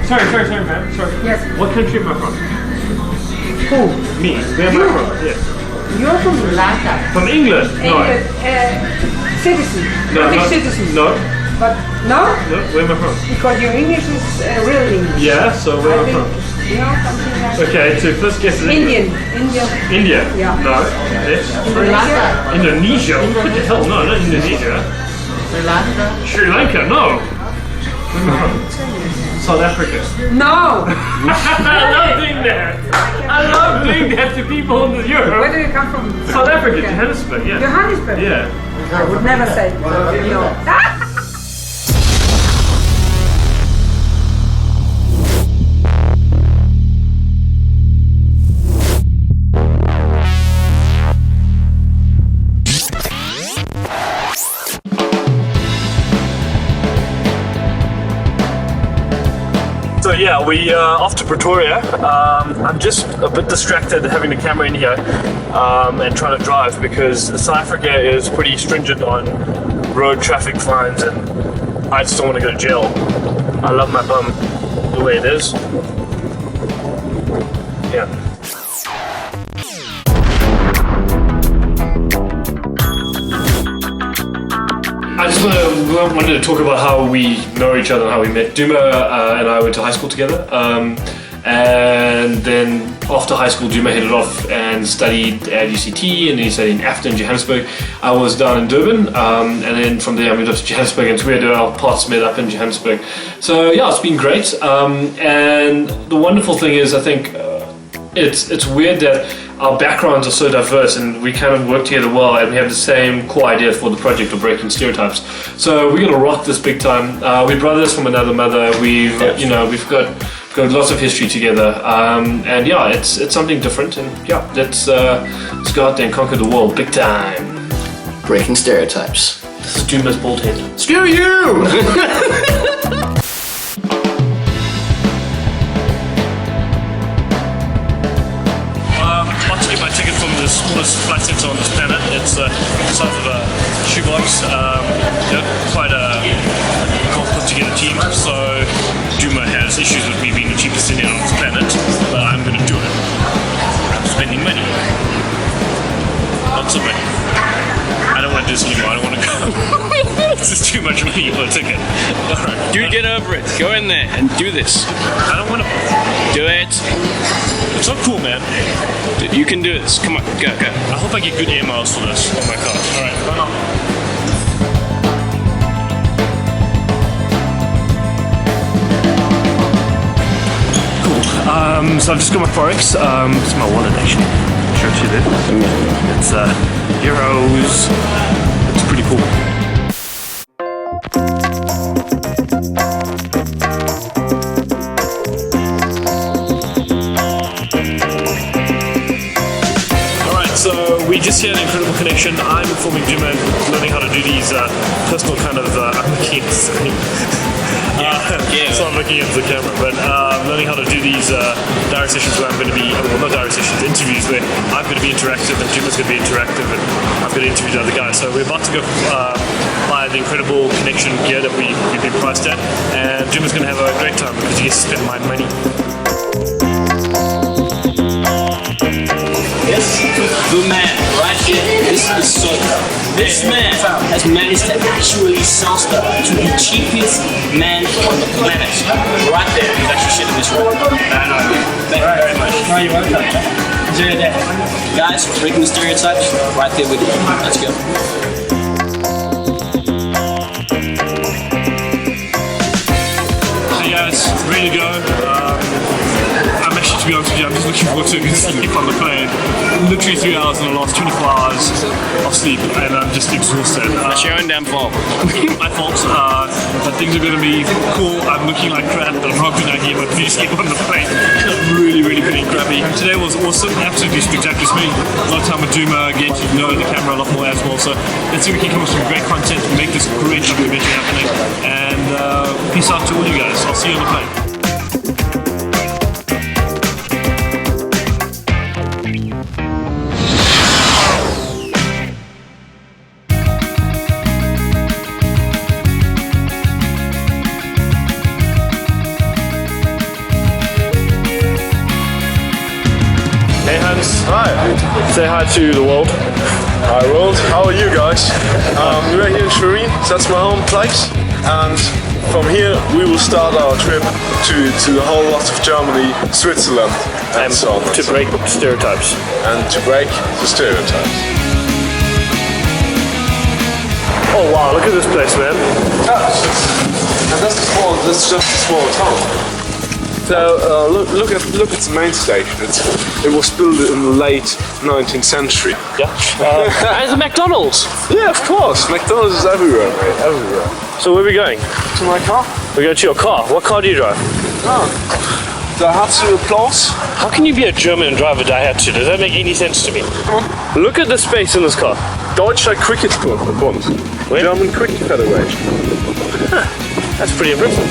Sorry, man. Sorry. Yes. What country am I from? Who? Me. Where am I from? Yes. You're from London. From England? No. Citizen. No, British citizen. No. But no? No, where am I from? Because your English is real English. Yeah, so where am I from? You know, something like Okay, so first guess is India. India? Yeah. No. Yes. Indonesia? Indonesia? What the hell? No, not Indonesia. Sri Lanka? No. South Africa. No! I love doing that. I love doing that to people in Europe. Where do you come from? South Africa, Johannesburg, yeah. Johannesburg? Yeah. I would never say no. So yeah, we are off to Pretoria. I'm just a bit distracted having the camera in here and trying to drive because South Africa is pretty stringent on road traffic fines and I just don't want to go to jail. I love my bum the way it is. Yeah. I just wanted to talk about how we know each other and how we met. Duma and I went to high school together, and then after high school Duma headed off and studied at UCT, and then he studied in Eton in Johannesburg. I was down in Durban, and then from there I moved up to Johannesburg, and it's weird that our paths met up in Johannesburg. So yeah, it's been great, and the wonderful thing is I think it's weird that our backgrounds are so diverse and we kind of work together well and we have the same core idea for the project of Breaking Stereotypes. So we're gonna rock this big time. We're brothers from another mother. We've got lots of history together, and yeah, it's something different. And yeah, let's go out there and conquer the world big time. Breaking Stereotypes. This is Duma's bald head. Screw you! My ticket from the smallest flight center on this planet. It's the size of a shoebox. Quite a well put together team. So Duma has issues with me being the cheapest Indian on this planet, but I'm going to do it. I'm spending money. Lots of money. I don't want to do this anymore. I don't want to go. This is too much money for a ticket. Alright. Dude, get over it. Go in there and do this. I don't want to. Do it. It's not cool, man. Dude, you can do this. Come on, go. I hope I get good air miles for this on my car. Alright, run on. Cool. So I've just got my Forex. It's my wallet actually. I'll show it to you there. It's euros. It's pretty cool. So we just had an incredible connection. I'm informing Jim and learning how to do these personal kind of I'm looking at the screen. So I'm looking into the camera, but learning how to do these direct sessions where I'm going to be, well not direct sessions, interviews where I'm going to be interactive and Jim is going to be interactive and I'm going to interview the other guys. So we're about to go buy the incredible connection gear that we've been priced at, and Jim is going to have a great time because he gets to spend my money. The man right here, this is so. This man has managed to actually sell stuff to the cheapest man on the planet. Right there, he's actually shit in this room. Thank you very much. No, you're welcome. Enjoy your day. Guys, Breaking Stereotypes, right there with you. Let's go. Hey guys, ready to go. To be honest with you, I'm just looking forward to sleep on the plane. Literally 3 hours in the last 24 hours of sleep, and I'm just exhausted. That's your own damn fault. My fault, but things are going to be cool. I'm looking like crap, but I'm hoping I get my free sleep on the plane. I'm really feeling crappy. Today was awesome, absolutely spectacular. Spending a lot of time with Duma, getting to know the camera a lot more as well. So let's see if we can come up with some great content and make this great documentary happening. And peace out to all you guys. I'll see you on the plane. Say hi to the world. Hi world, how are you guys? We're here in Trevi, that's my home place, and from here we will start our trip to the whole lot of Germany, Switzerland, and so on. To break stereotypes. And to break the stereotypes. Oh wow, look at this place, man. And that's just a small town. So look at the main station. It was built in the late 19th century. Yeah. And the McDonald's. Yeah, of course. McDonald's is everywhere, mate. Everywhere. So where are we going? To my car. We're going to your car. What car do you drive? Daihatsu Applause. How can you be a German and drive a Daihatsu? Does that make any sense to me? Look at the space in this car. Deutscher Cricket-Bund. German Cricket Federation. That's pretty impressive.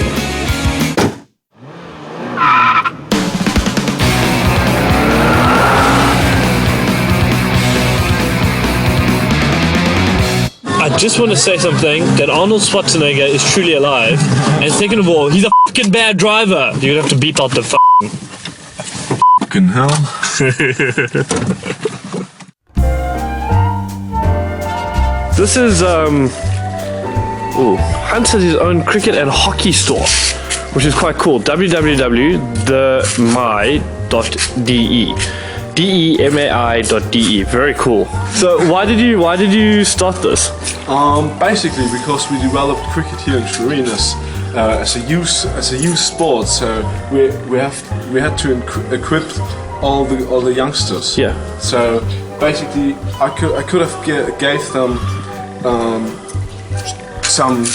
I just want to say something, that Arnold Schwarzenegger is truly alive, and second of all, he's a fucking bad driver. You're gonna have to beat out the Fucking hell. This is, Hans has his own cricket and hockey store, which is quite cool. www.themai.de. DEMAI.de. Very cool. So why did you start this? Basically because we developed cricket here in Trevi as a youth sport. So we had to equip all the youngsters. Yeah. So basically I could have gave them some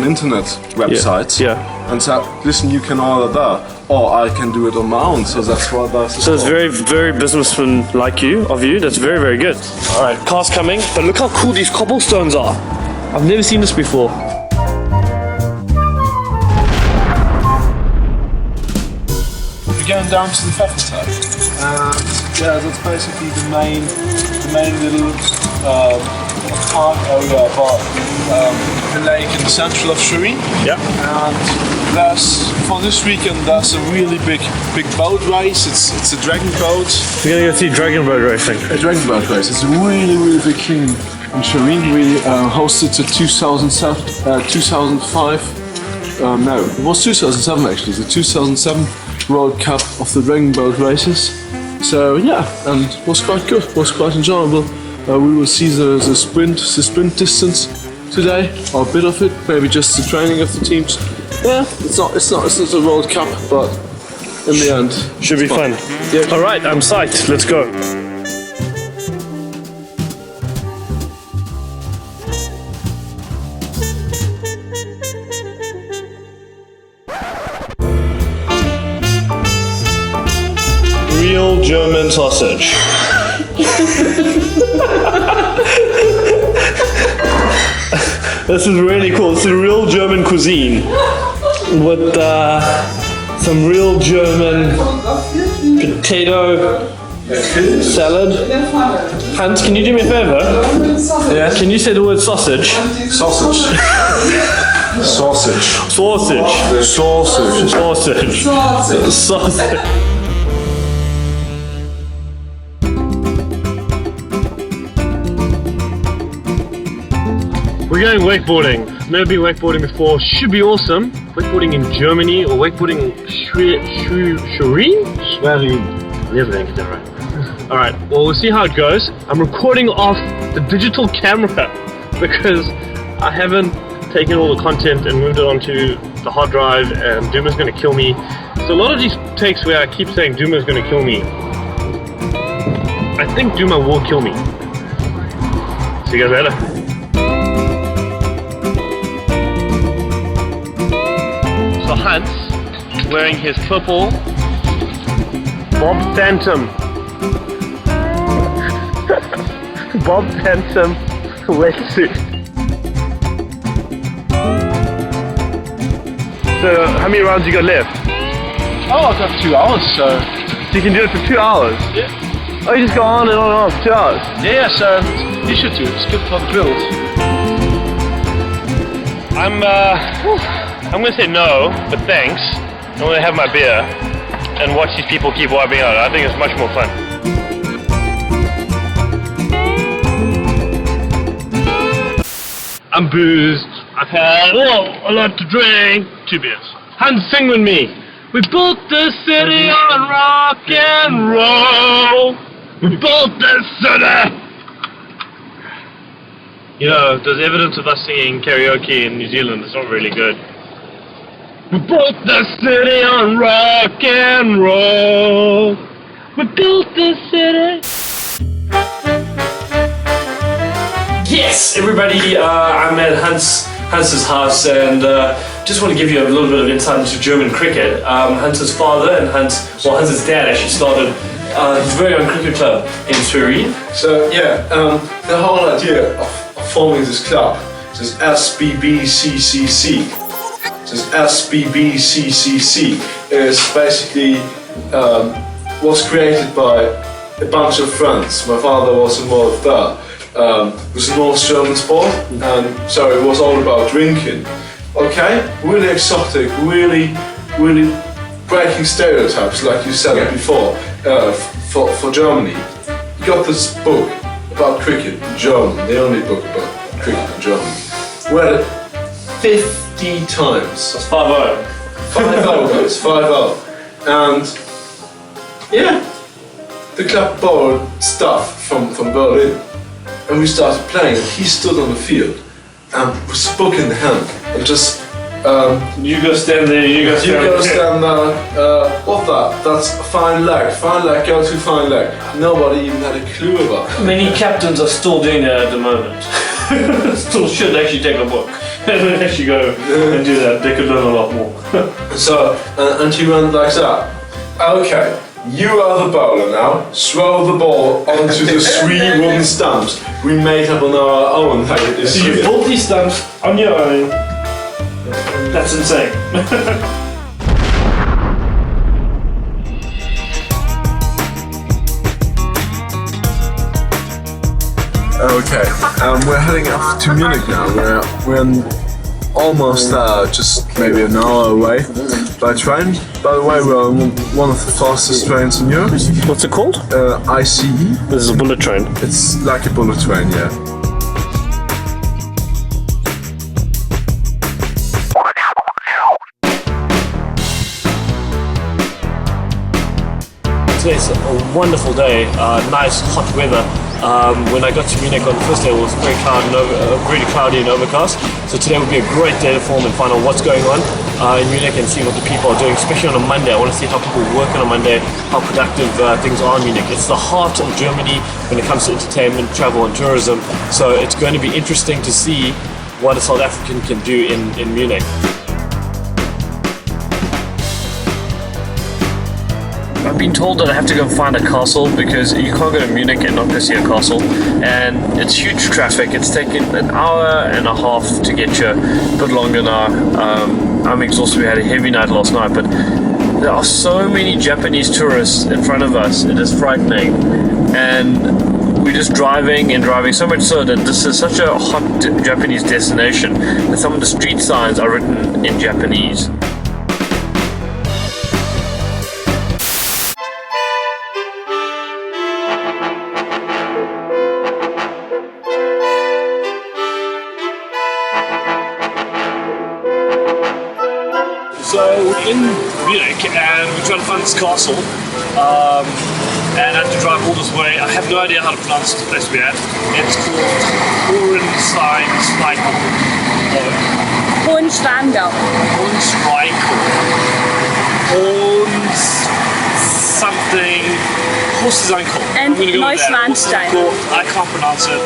internet websites. Yeah. And said, listen, you can order there, or I can do it on my own. So that's what that's. So it's very, very businessman like you. That's very, very good. All right, car's coming, but look how cool these cobblestones are. I've never seen this before. We're going down to the Vatican, and yeah, that's basically the main little park area about the lake in the central of Trevi. Yeah. And for this weekend there's a really big boat race. It's a dragon boat. We're gonna go see dragon boat racing. A dragon boat race. It's a really big thing in Trevi. We hosted the 2005. No, it was 2007 actually. The 2007 World Cup of the dragon boat races. So yeah, and it was quite good. It was quite enjoyable. We will see the sprint distance today, or a bit of it, maybe just the training of the teams. Yeah, it's not a World Cup, but in the end, should be fun. Yeah. All right, I'm psyched. Let's go. Real German sausage. This is really cool. This is real German cuisine with some real German potato salad. Hans, can you do me a favor? Yes. Can you say the word sausage? Sausage. Sausage. Sausage. Sausage. Sausage. Sausage. We're going wakeboarding. Never been wakeboarding before. Should be awesome. Wakeboarding in Germany or wakeboarding in Schwerin? Never gonna get that right. Alright, well we'll see how it goes. I'm recording off the digital camera because I haven't taken all the content and moved it onto the hard drive, and Duma's gonna kill me. So a lot of these takes where I keep saying Duma's gonna kill me, I think Duma will kill me. See you guys later. So Hans, wearing his purple Bob Phantom Bob Phantom wetsuit. So how many rounds you got left? Oh, I've got 2 hours, so you can do it for 2 hours? Yeah. Oh, you just go on and on for 2 hours? Yeah, so you should do it. It's good for the build. I'm gonna say no, but thanks. I'm gonna have my beer and watch these people keep wiping out. I think it's much more fun. I'm boozed. I've had a lot to drink. 2 beers. Hans, sing with me. We built the city on rock and roll. We built the city. You know, there's evidence of us singing karaoke in New Zealand. It's not really good. We built the city on rock and roll. We built the city. Yes, everybody, I'm at Hans's house, and just want to give you a little bit of insight into German cricket. Hans's father and Hans's dad actually started his very own cricket club in Trevi. So yeah, the whole idea of forming this club, this SBBCCC, is basically was created by a bunch of friends. My father was involved there. It was a North German sport, and so it was all about drinking. Okay, really exotic, really breaking stereotypes, like you said before, for Germany. You got this book about cricket in German, the only book about cricket in German. Read it 50 times. That's 5-0. 5-0, guys, 5-0. And yeah, the club borrowed stuff from Berlin. And we started playing, and he stood on the field with his book in the hand and just you go stand there, you go stand there. What that? That's a fine leg, go to fine leg. Nobody even had a clue about that. Many captains are still doing that at the moment. Still should actually take a book and actually go and do that. They could learn a lot more. So, and he went like that. Okay. You are the bowler now. Throw the ball onto the 3 wooden stumps we made up on our own. So you built these stumps on your own. That's insane. Okay, we're heading up to Munich now. We're almost just maybe an hour away by train. By the way, we're on one of the fastest trains in Europe. What's it called? ICE. This is a bullet train. It's like a bullet train, yeah. Today's a wonderful day, nice hot weather. When I got to Munich on the first day, it was very cloudy and overcast. So today would be a great day to film and find out what's going on in Munich and see what the people are doing, especially on a Monday. I want to see how people work on a Monday, how productive things are in Munich. It's the heart of Germany when it comes to entertainment, travel and tourism. So it's going to be interesting to see what a South African can do in Munich. I've been told that I have to go find a castle because you can't go to Munich and not go see a castle, and it's huge traffic. It's taken an hour and a half to get here, a bit longer now. I'm exhausted. We had a heavy night last night, but there are so many Japanese tourists in front of us. It is frightening, and we're just driving and driving, so much so that this is such a hot Japanese destination that some of the street signs are written in Japanese. So we're in Munich and we're trying to find this castle, and I have to drive all this way. I have no idea how to pronounce the place we're at. It's called Hohenschweinkow. Hohenschwangau. Something. Horses Uncle. And Neuschwanstein. I can't pronounce it.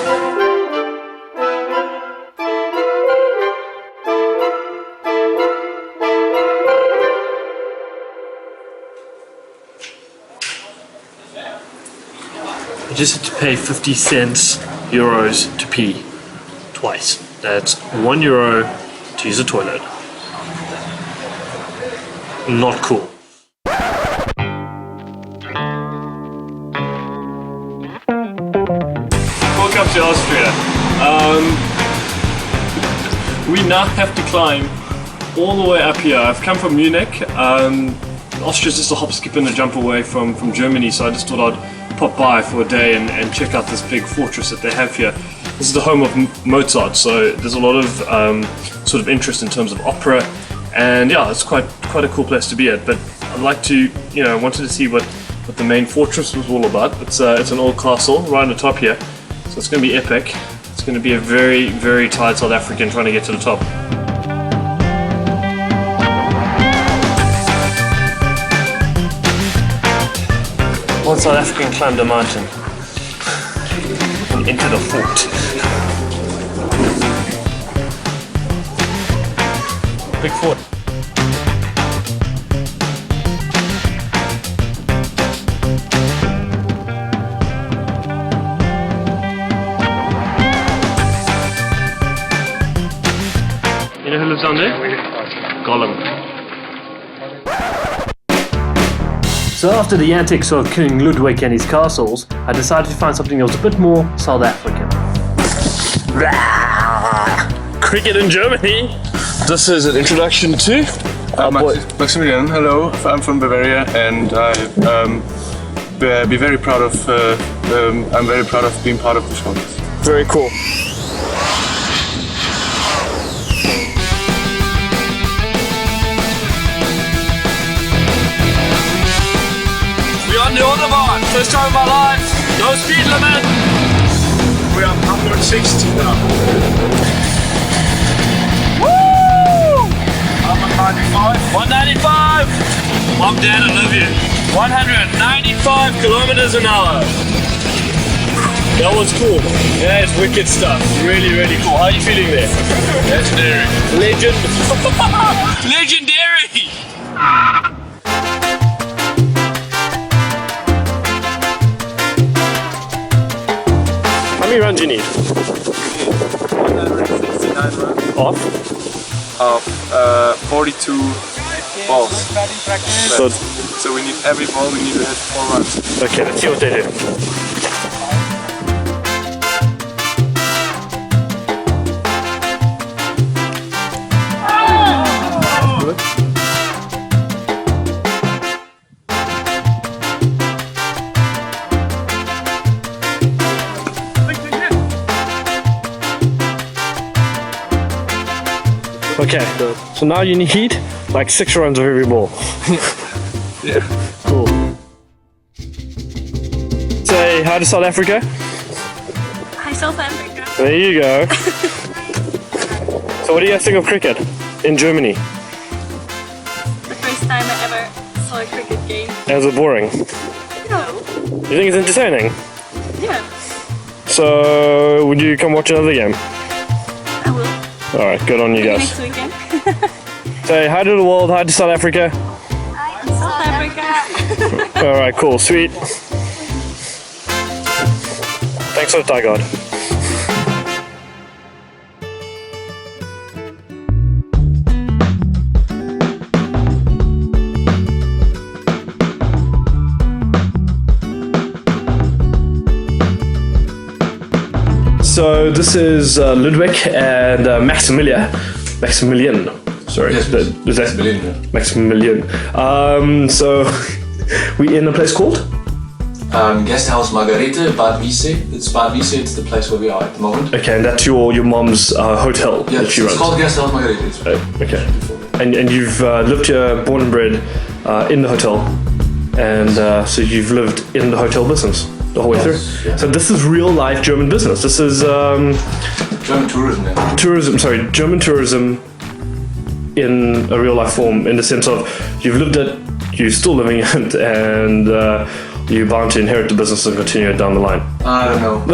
I just had to pay 50 cents euros to pee twice. That's €1 to use a toilet. Not cool. Welcome to Austria. We now have to climb all the way up here. I've come from Munich. Austria's just a hop, skip and a jump away from Germany, so I just thought I'd pop by for a day and check out this big fortress that they have here. this is the home of Mozart, so there's a lot of sort of interest in terms of opera, and yeah, it's quite a cool place to be at. But I'd like to, I wanted to see what the main fortress was all about. It's an old castle right on the top here, so it's going to be epic. It's going to be a very, very tired South African trying to get to the top. One South African climbed a mountain and entered a fort. Big fort. You know who lives down there? Gollum. So after the antics of King Ludwig and his castles, I decided to find something that was a bit more South African. Cricket in Germany! This is an introduction to Maximilian, hello. I'm from Bavaria, and I'm very proud of being part of the show. very cool. We're on the Autobahn, first time in my life, no speed limit. We are 160 now. Woo! 195. 195! Mom, Dad, I love you. 195 kilometers an hour. That was cool. Yeah, it's wicked stuff. Really, really cool. How are you feeling there? Legendary. Legendary! How many rounds do you need? 169 runs Off? of 42 balls. So we need every ball, we need to hit 4 runs. Okay, let's see what they do. Okay, so now you need like 6 runs of every ball. Yeah. Cool. Say hi to South Africa. Hi, South Africa. There you go. So what do you guys think of cricket in Germany? The first time I ever saw a cricket game. Is it boring? No. You think it's entertaining? Yeah, So would you come watch another game? I will. Alright, good on you Maybe guys. next weekend. Say hi to the world, hi to South Africa. South Africa. Alright, cool, sweet. Thanks for the tie guard. So this is Ludwig and Maximilian. Sorry, Yes, is that Maximilian? So we in a place called? Guest House Margarete, Bad Wiese. It's Bad Wiese, it's the place where we are at the moment. Okay, and that's your mom's hotel Yeah, that she it's runs. called Guest House Margarete. Okay, and you've lived here, born and bred in the hotel, and so you've lived in the hotel business the whole way through. Yeah. So this is real life German business. This is German tourism, yeah. German tourism in a real life form, in the sense of you've lived it, you're still living it, and you're bound to inherit the business and continue it down the line. I don't know.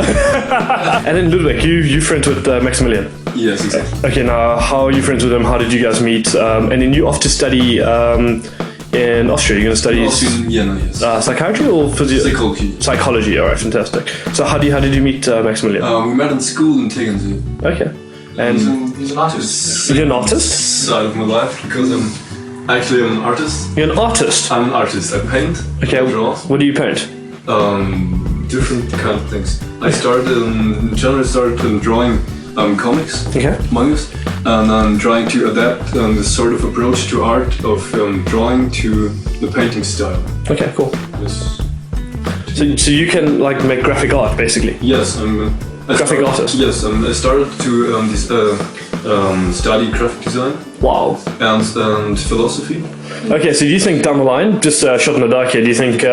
And then Ludwig, you friends with Maximilian. Yes, exactly. Okay, now how are you friends with him? How did you guys meet? And then you off to study in Austria. You're going to study Vienna, yes. psychiatry or Psychology. Psychology. All right, fantastic. So how did you meet Maximilian? We met in school in Tegernsee. Okay, and He's an artist. you're an artist. Side of my life, because I'm actually an artist. You're an artist. I'm an artist. I paint. Okay, I draw. what do you paint? Different kind of things. I generally started drawing comics, Okay. mangas, and I'm trying to adapt this sort of approach to art of drawing to the painting style. Okay, cool. Yes, So you can like make graphic art basically. yes, I'm graphic artist? Yes, I started to study graphic design. Wow. And philosophy. Okay, so do you think down the line, just shot in the dark here, do you think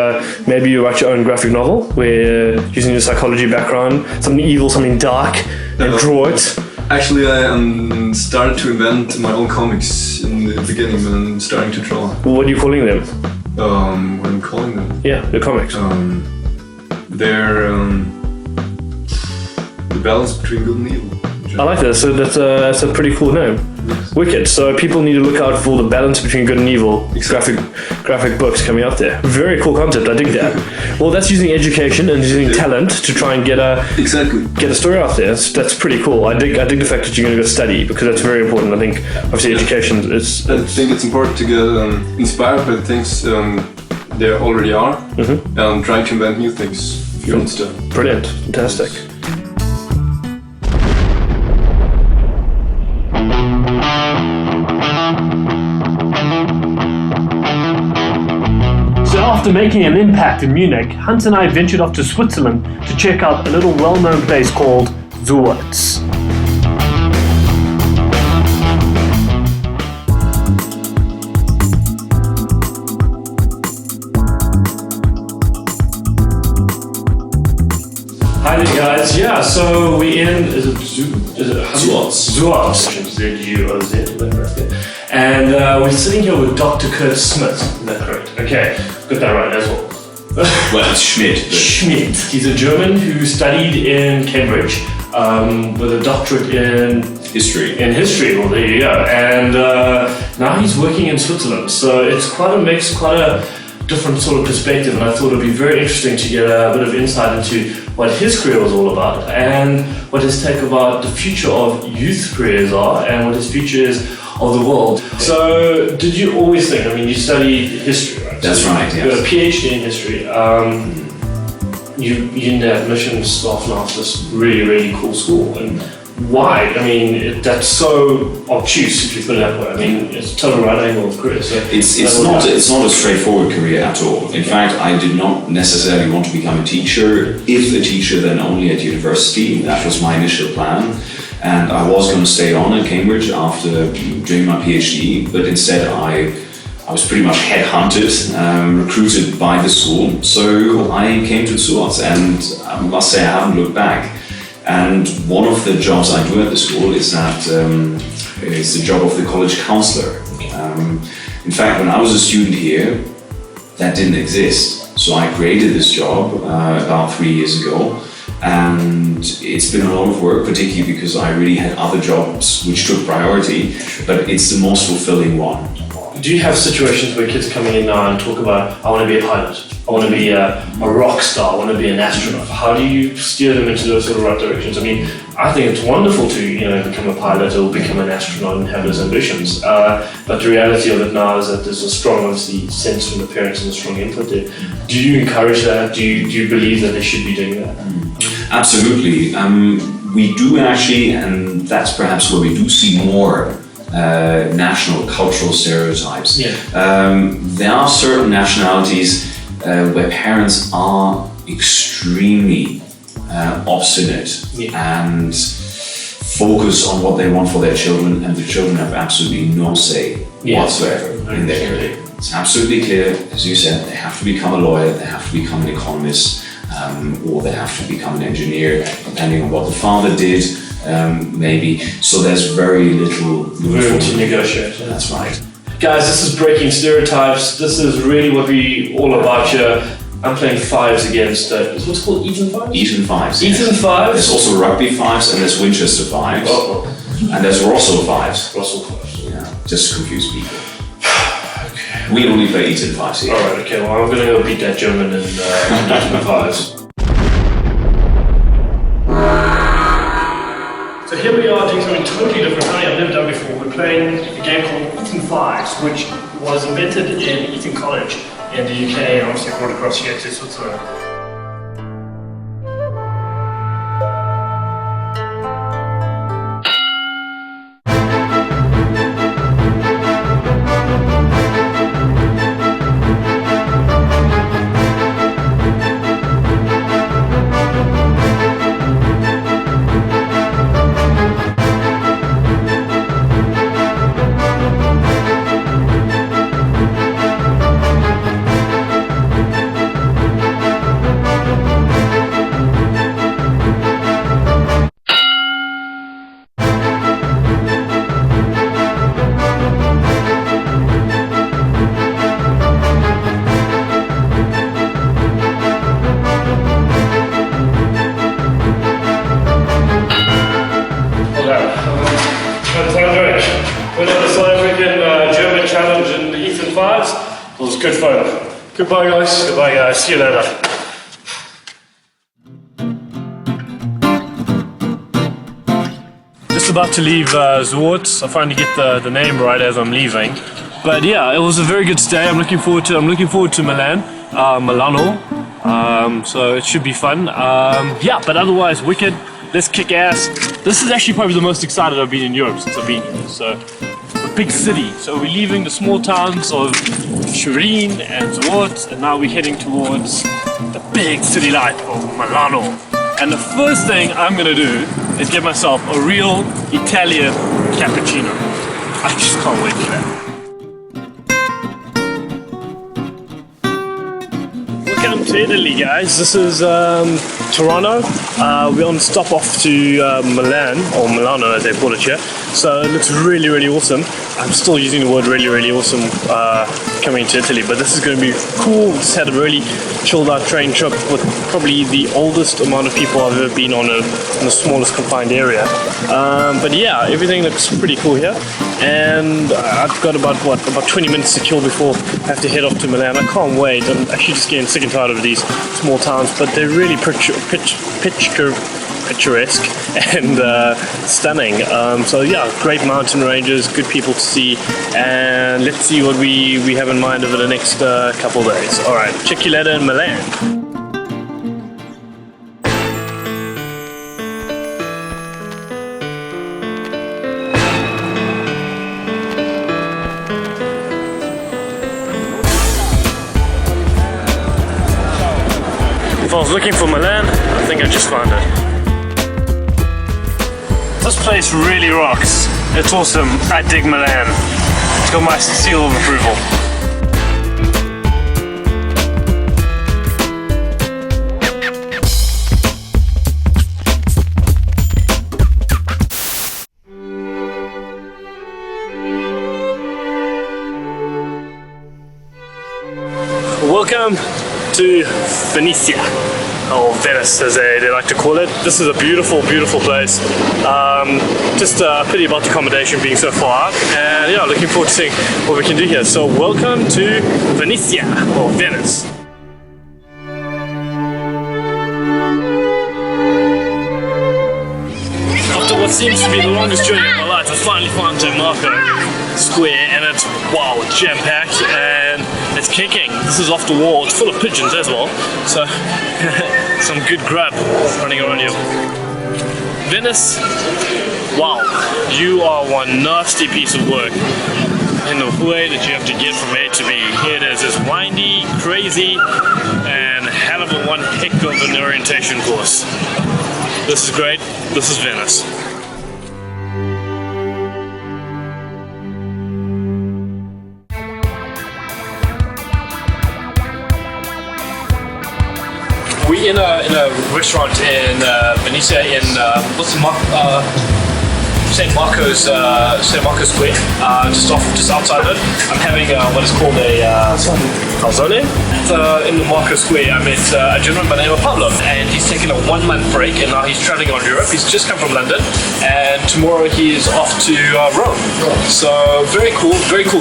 maybe you write your own graphic novel where using your psychology background, something evil, something dark, and draw it? Actually, I started to invent my own comics in the beginning when I'm starting to draw. What are you calling them? What I'm calling them? Yeah, the comics. They're the balance between good and evil. I like that. So that's a pretty cool name. Wicked. So people need to look out for the balance between good and evil. Exactly. Graphic books coming out there. Very cool concept. I dig that. Well, that's using education and using talent to try and get a story out there. That's pretty cool. I dig the fact that you're going to go study because that's very important. I think obviously education is. I think it's important to get inspired by the things there already are and trying to invent new things. Brilliant. Fantastic. After making an impact in Munich, Hans and I ventured off to Switzerland to check out a little well-known place called Suarez. Hi there guys, yeah, so we in, is it Suarez? Z-U-O-Z, and we're sitting here with Dr. Kurt Smith, is that correct? Okay, got that right as well. Well, it's Schmidt. Schmidt. He's a German who studied in Cambridge with a doctorate in history. Well, there you go. And now he's working in Switzerland. So it's quite a mix, quite a different sort of perspective. And I thought it'd be very interesting to get a bit of insight into what his career was all about and what his take about the future of youth careers are and what his future is of the world. So, did you always think, I mean, you studied history, right? That's so right, yes. You got a PhD in history. You didn't have admissions staff now for this really, really cool school. And why? I mean, that's so obtuse, if you put it that way. I mean, it's a total right angle of career. So it's not a straightforward career at all. In fact, I did not necessarily want to become a teacher. If a teacher, then only at university. That was my initial plan. And I was going to stay on in Cambridge after doing my PhD, but instead I was pretty much headhunted, recruited by the school. So I came to Suarez, and I must say I haven't looked back. And one of the jobs I do at the school is that it's the job of the college counselor. In fact, when I was a student here, that didn't exist. So I created this job about 3 years ago. And it's been a lot of work, particularly because I really had other jobs which took priority, but it's the most fulfilling one. Do you have situations where kids coming in now and talk about, I want to be a pilot, I want to be a rock star, I want to be an astronaut? How do you steer them into those sort of right directions? I mean, I think it's wonderful to become a pilot or become an astronaut and have those ambitions. But the reality of it now is that there's a strong, obviously, sense from the parents and a strong input there. Do you encourage that? Do you believe that they should be doing that? Absolutely. We do actually, and that's perhaps where we do see more national cultural stereotypes. Yeah. There are certain nationalities where parents are extremely obstinate and focus on what they want for their children, and the children have absolutely no say whatsoever in their career. It's absolutely clear, as you said, they have to become a lawyer, they have to become an economist, or they have to become an engineer, depending on what the father did, maybe. So there's very little room to negotiate. That's right. Guys, this is Breaking Stereotypes. This is really what we all about here. I'm playing fives against, what's it called, Eton fives? Eton fives. Eton fives? There's also rugby fives, and there's Winchester fives. Oh. And there's Rossall fives. Rossall fives. Yeah, just to confuse people. Okay. We only play Eton fives here. Alright, okay, well I'm going to go beat that German and Eton fives. So here we are doing something totally different, something I've never done before. We're playing a game called Eton Fives, which was invented in Eton College in the UK and obviously brought across here to Switzerland. the South African German challenge in the Eton 5s. It was good fun. Goodbye guys. Goodbye guys. See you later. Just about to leave Zorts. I finally get the name right as I'm leaving. But yeah, it was a very good stay. I'm looking forward to Milan, Milano. So it should be fun. Yeah, but otherwise wicked. Let's kick ass. This is actually probably the most excited I've been in Europe since I've been here. So a big city. So we're leaving the small towns of Turin and Zorts, and now we're heading towards the big city life of Milano. And the first thing I'm gonna do is get myself a real Italian cappuccino. I just can't wait for that. Welcome to Italy, guys. This is Toronto. We're on stop off to Milan, or Milano as they call it here. So it looks really, really awesome. I'm still using the word really, really awesome coming to Italy, but this is going to be cool. Just had a really chilled out train trip with probably the oldest amount of people I've ever been on in the smallest confined area. But yeah, everything looks pretty cool here. And I've got about 20 minutes to kill before I have to head off to Milan. I can't wait. I'm actually just getting sick and tired of these small towns, but they're really picturesque and stunning. So yeah, great mountain ranges, good people to see, and let's see what we have in mind over the next couple of days. All right, check you later in Milan. If I was looking for Milan, I think I just found it. This place really rocks. It's awesome. I dig Milan. It's got my seal of approval. Welcome to Venice, or Venice as they like to call it. This is a beautiful, beautiful place. Just a pity about the accommodation being so far out, and yeah, looking forward to seeing what we can do here. So welcome to Venice, or Venice. After what seems to be the longest journey of my life, I finally found San Marco Square, and it's wow, jam-packed and it's kicking. This is off the wall. It's full of pigeons as well, so some good grub running around here. Venice, wow, you are one nasty piece of work in the way that you have to get from A to B. Here it is, it's windy, crazy, and hell of a one heck of an orientation course. This is great. This is Venice. We're in a restaurant in Venice, in St. Marco's Square, just outside of it. I'm having what is called a calzone. In the Marco Square, I met a gentleman by the name of Pablo, and he's taken a 1-month break, and now he's traveling around Europe. He's just come from London, and tomorrow he is off to Rome. So very cool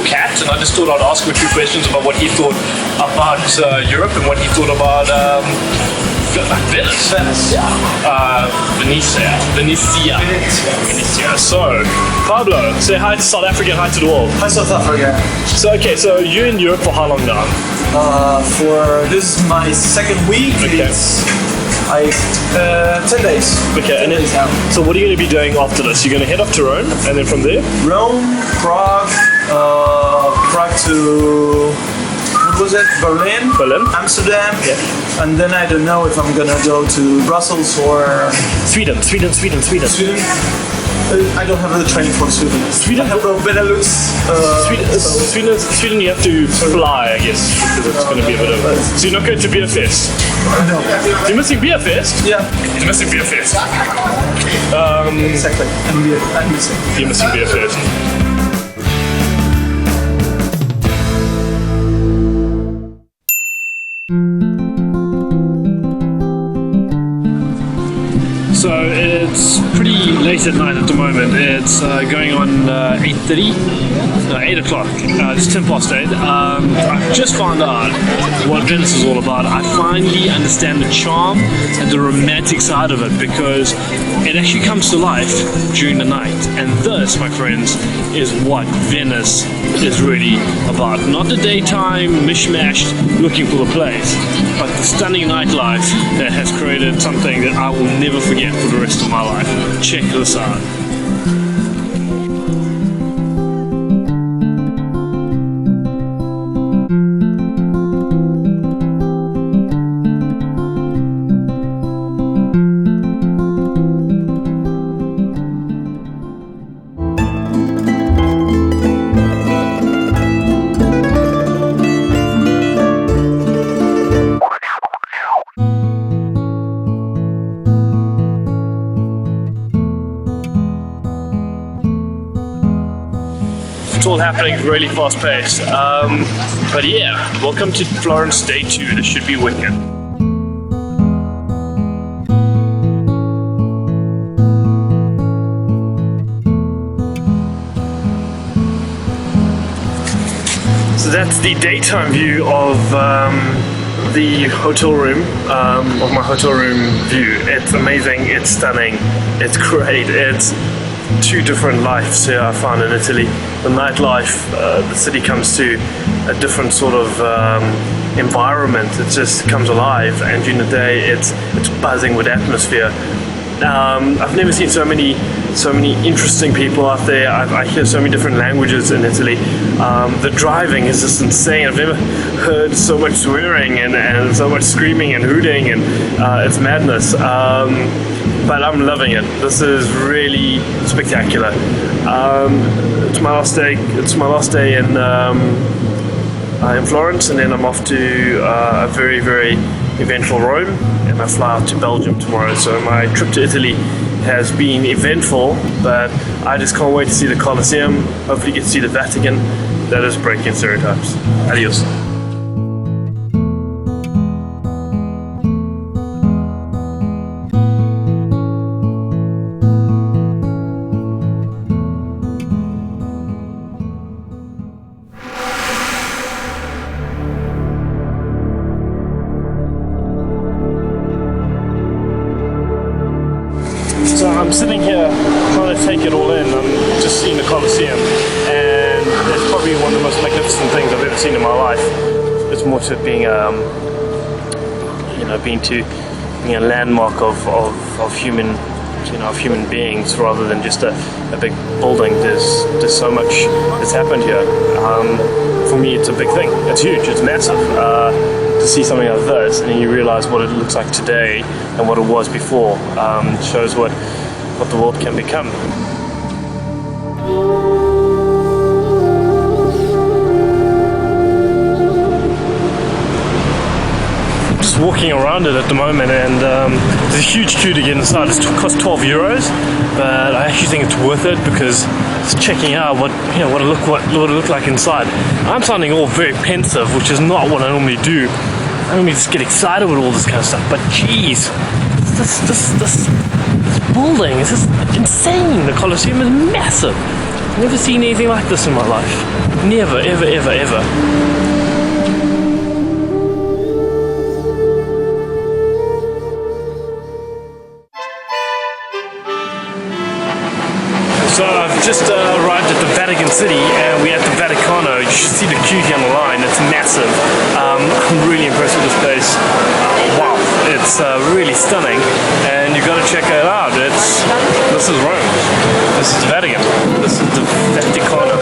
cat. And I just thought I'd ask him a few questions about what he thought about Europe and what he thought about Venice. Venetia. So, Pablo, say hi to South Africa and hi to the world. Hi, South Africa. So, okay, so you're in Europe for how long now? This is my second week. Okay. It's 10 days. Okay, and then, so what are you going to be doing after this? You're going to head off to Rome, and then from there? Rome, Prague, Prague to... was it? Berlin, Amsterdam, and then I don't know if I'm gonna go to Brussels or Sweden. I don't have the training for Sweden. I have Benelux. Sweden, you have to fly, I guess, because it's going to be a bit of. So you're not going to Beer Fest? No. You're missing Beer Fest? Yeah. You're missing Beer Fest. Exactly. I'm missing. You're missing Beer Fest. So it's pretty late at night at the moment. It's going on 8:30, no, 8 o'clock. It's 10 past 8. I've just found out what Venice is all about. I finally understand the charm and the romantic side of it, because it actually comes to life during the night. And this, my friends, is what Venice is really about. Not the daytime mishmashed looking for the place, but the stunning nightlife that has created something that I will never forget for the rest of my life. Check this out. It's all happening really fast paced. But yeah, welcome to Florence Day 2. This should be wicked. So that's the daytime view of the hotel room, of my hotel room view. It's amazing, it's stunning, it's great. It's two different lives here I found in Italy. The nightlife, the city comes to a different sort of environment. It just comes alive, and during the day it's buzzing with atmosphere. I've never seen so many interesting people out there. I hear so many different languages in Italy. The driving is just insane. I've never heard so much swearing and so much screaming and hooting, and it's madness. But I'm loving it. This is really spectacular. It's my last day. It's my last day in Florence, and then I'm off to a very, very eventful Rome, and I fly out to Belgium tomorrow. So my trip to Italy has been eventful, but I just can't wait to see the Colosseum. Hopefully get to see the Vatican. That is Breaking Stereotypes. Adios. So I'm sitting here trying to take it all in. I'm just seeing the Colosseum, and it's probably one of the most magnificent things I've ever seen in my life. It's more to it being, being a landmark of human, of human beings, rather than just a big building. There's so much that's happened here. For me, it's a big thing. It's huge. It's massive. To see something like this, and then you realize what it looks like today and what it was before, shows what the world can become. Just walking around it at the moment, and there's a huge queue to get inside. It costs 12 euros, but I actually think it's worth it, because it's checking out what it look like inside. I'm sounding all very pensive, which is not what I normally do. I normally just get excited with all this kind of stuff, but geez, this building is just insane. The Colosseum is massive. I've never seen anything like this in my life. Never, ever, ever, ever. So I've just arrived at the Vatican City, and we're at the Vaticano. You should see the queue here on the line. It's massive. I'm really impressed with this place. Wow, it's really stunning, and you've got to check it out. This is Rome. This is the Vatican. This is the Vaticano.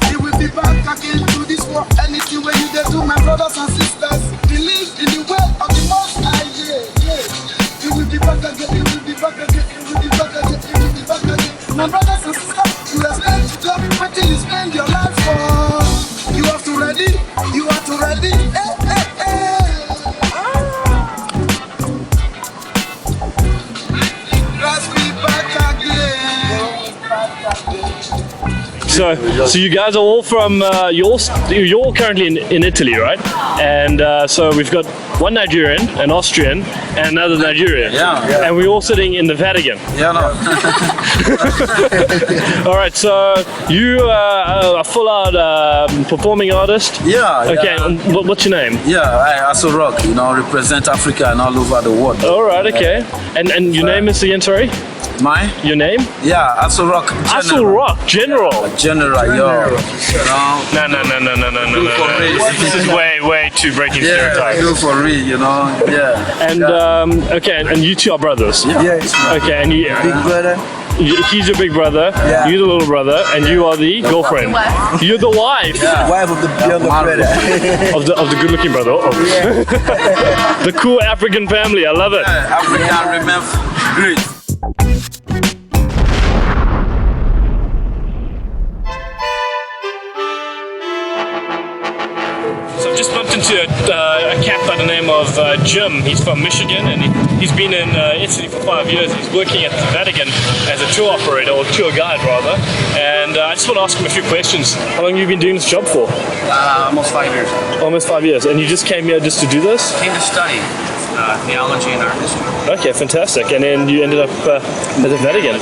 He will be back again to this world. Anything when you do, my brothers and sisters, believe in the way of the Most High. He will be back again. He will be back again. He will be back again. He will be back again. My brothers and sisters, you are meant to go until you spend your life for. You have to ready. You have to ready. So you guys are all from you're all currently in Italy, right? And so we've got one Nigerian, an Austrian, and another Nigerian. Yeah. And we're all sitting in the Vatican. Yeah, no. All right. So you are a full-out performing artist. Yeah. Okay. Yeah. And what's your name? Yeah, I also rock. You know, represent Africa and all over the world. All right. Okay. And your name is again? Sorry. Mine? Your name? Yeah, also rock. Also rock. General. General, yo. No. This is way too breaking stereotypes. Yeah, go for real, you know. Yeah. And okay, and you two are brothers. Yeah. Okay, and you. Big brother. He's your big brother. Yeah. You're the little brother, and you are the girlfriend. You're the wife. Yeah. Wife of the younger brother. of the good-looking brother. Oh. The cool African family. I love it. Yeah, Africa remains great. So I've just bumped into a cat by the name of Jim. He's from Michigan, and he's been in Italy for 5 years. He's working at the Vatican as a tour operator, or tour guide rather. And I just want to ask him a few questions. How long have you been doing this job for? Almost 5 years. Almost 5 years. And you just came here just to do this? Came to study theology and art history. Okay, fantastic. And then you ended up at the Vatican.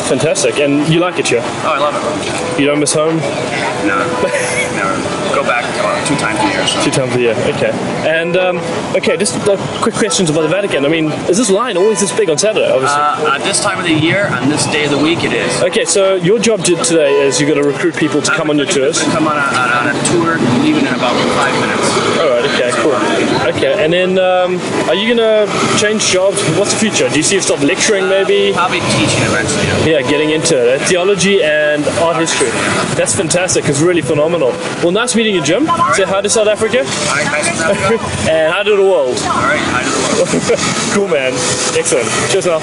Fantastic. And you like it here? Oh, I love it. You don't miss home? No, never. Go back 2 times a year. So. 2 times a year, okay. And, okay, just quick questions about the Vatican. I mean, is this line always this big on Saturday, obviously? At this time of the year, on this day of the week, it is. Okay, so your job today is you got to recruit people to come on your tours? Come on a tour, leaving in about 5 minutes. Alright, okay, cool. Okay, and then, are you going to change jobs? What's the future? Do you see yourself lecturing, maybe? Probably teaching eventually. Yeah, getting into it. Theology and art history. That's fantastic. It's really phenomenal. Well, nice meeting you, Jim. Say hi to South Africa. Hi, nice to South Africa. And hi to the world. Alright, hi to the world. Cool, man. Excellent. Cheers now.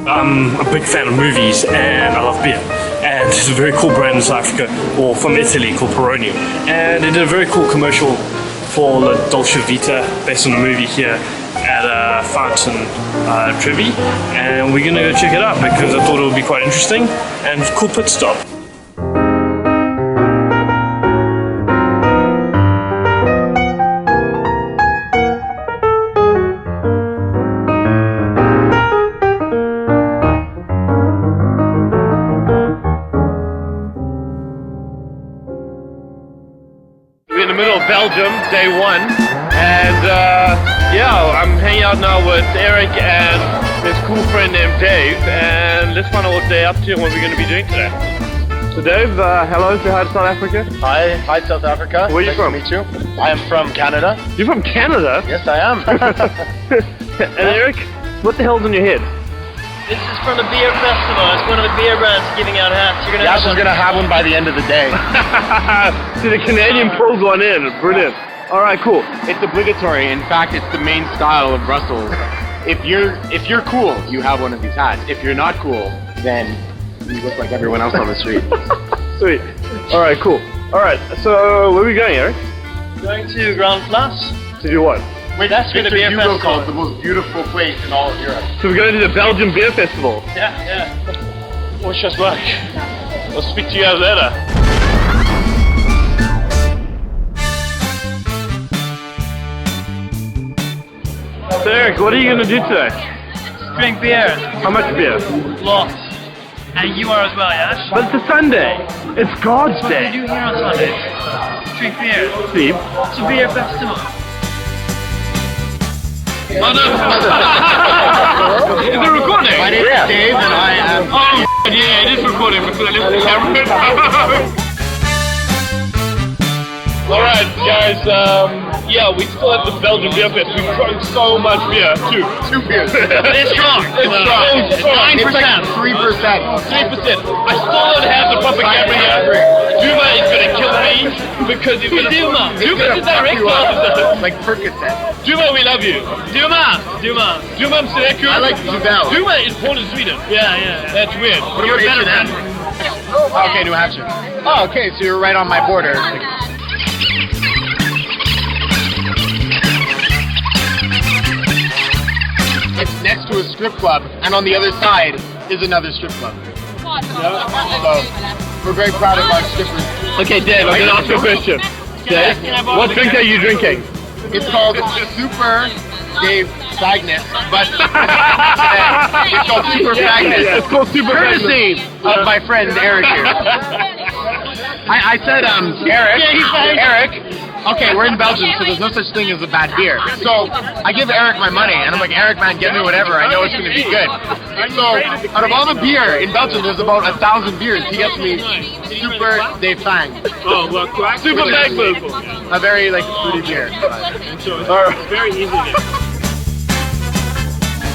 I'm a big fan of movies and I love beer. And there's a very cool brand in South Africa, or from Italy, called Peroni. And they did a very cool commercial for La Dolce Vita, based on the movie here at Fountain, Trevi. And we're gonna go check it out because I thought it would be quite interesting and cool pit stop. Belgium, day 1, and yeah, I'm hanging out now with Eric and his cool friend named Dave, and let's find out what they're up to and what we're going to be doing today. So Dave, hello, say hi to South Africa. Hi South Africa. Where are you from? Nice to meet you. I am from Canada. You're from Canada? Yes, I am. And Eric, what the hell's in your head? This is from the beer festival. It's one of the beer brands giving out hats. You're Yash is gonna have one by the end of the day. See, the Canadian pulls one in. Brilliant. All right, cool. It's obligatory. In fact, it's the main style of Brussels. If you're cool, you have one of these hats. If you're not cool, then you look like everyone else on the street. Sweet. All right, cool. All right, so where are we going, Eric? Going to Grand Place. To do what? Wait, that's where the beer festival called the most beautiful place in all of Europe. So we're going to the Belgian Beer Festival. Yeah. Wish us luck. I'll speak to you guys later. So Eric, what are you going to do today? Drink beer. How much beer? Lots. And you are as well, Yash? But it's a Sunday. It's God's What day. do you do here on Sundays? Drink beer. Steve? It's a beer festival. Oh no! Is it recording? My name is Dave and I am... Oh yeah, it is recording because I left the camera. Alright guys, yeah, we still have the Belgian Beer Fest. We've drunk so much beer. Two beers. It's strong. It's strong. 9%. It's like 3%. 3%. I still don't have the proper camera here. Duma is gonna kill me because he's gonna... Duma is the director. Like Percocet. Duma, we love you. Duma. Mseleku. I like Zubel. Duma is born in Sweden. Yeah. That's weird. You're better than... Okay, New Hampshire. Oh, okay, so you're right on my border. it's next to a strip club, and on the other side is another strip club. So we're very proud of our strippers. Okay, Dave, I'm gonna ask you a question. Dave, what drink are you drinking? It's called Super Dave Fagness, but it's called Super Fagness. It's called Super Courtesy of my friend Eric here. I said, Eric. Okay, we're in Belgium, so there's no such thing as a bad beer. So I give Eric my money, and I'm like, Eric, man, get me whatever. I know it's going to be good. So out of all the beer in Belgium, there's about 1,000 beers. He gets me Super De Fang. Oh, well, Super Fang. A very fruity beer. So it's very easy to get.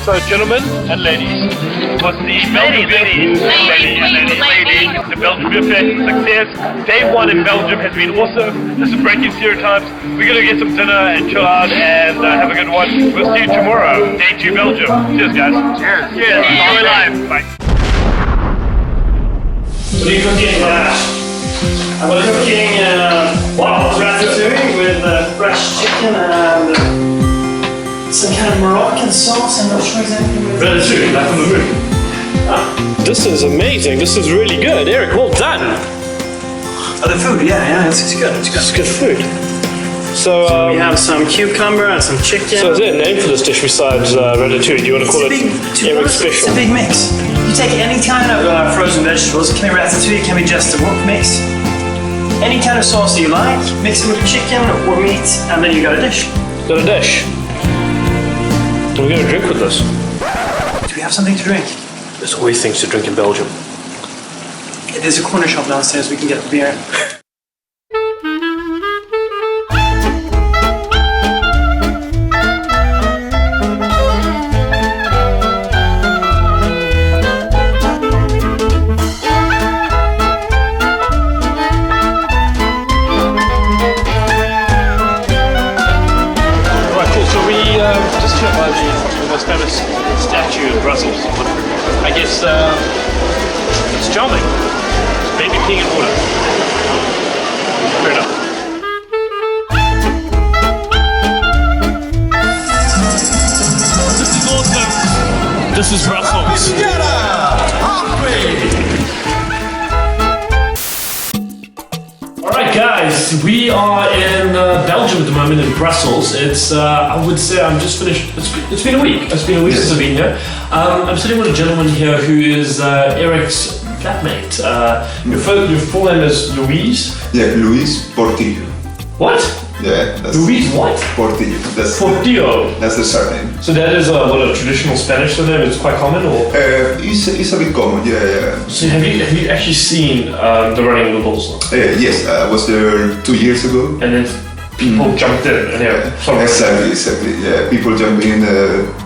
So, gentlemen and ladies, was the Belgian lady, the Belgian Beer Fest success. Day 1 in Belgium has been awesome. This is Breaking Stereotypes. We're going to get some dinner and chill out and have a good one. We'll see you tomorrow. Day 2 Belgium. Cheers, guys. Cheers. Cheers. Enjoy live. Bye. What are you cooking? I'm cooking ratatouille with fresh chicken and some kind of Moroccan sauce. I'm not sure exactly what it is. Ratatouille, like from the movie. This is amazing. This is really good. Eric, well done. Oh, the food, yeah, it's good. It's good food. So we have some cucumber and some chicken. So is there a name for this dish besides ratatouille? Do you want to call it Eric Special? It's a big mix. You take any kind of frozen vegetables. It can be ratatouille, it can be just a wok mix. Any kind of sauce that you like, mix it with chicken or meat, and then you got a dish. Got a dish. We're going to drink with this. Do we have something to drink? There's always things to drink in Belgium. There's a corner shop downstairs, we can get a beer. Famous statue in Brussels. I guess it's charming. Baby king in water. Fair enough. This is awesome. This is Brussels. Alright guys, we are in Belgium at the moment, in Brussels. It's, I would say I'm just finished, it's been a week. It's been a week since I've been here. I'm sitting with a gentleman here who is Eric's flatmate. Your full name is Louise? Yeah, Luis Portillo. What? Yeah, that's Louise what? Portillo. Portillo. That's the surname. So that is what a traditional Spanish surname? It's quite common, or? It's a bit common. Yeah. So have you actually seen the running of the bulls? Yes, I was there 2 years ago. And then people jumped in, and Exactly. Yeah, people jump in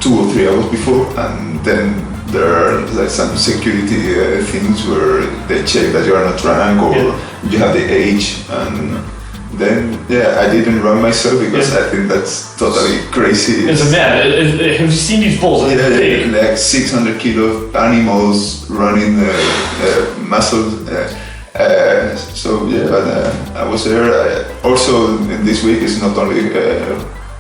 2 or 3 hours before, and then there are like some security things where they check that you are not drunk or you have the age, and then I didn't run myself because I think that's totally crazy. It's mad. Have you seen these bulls? Yeah, like 600 kilo animals running muscles. I was there. Also, in this week, it's not only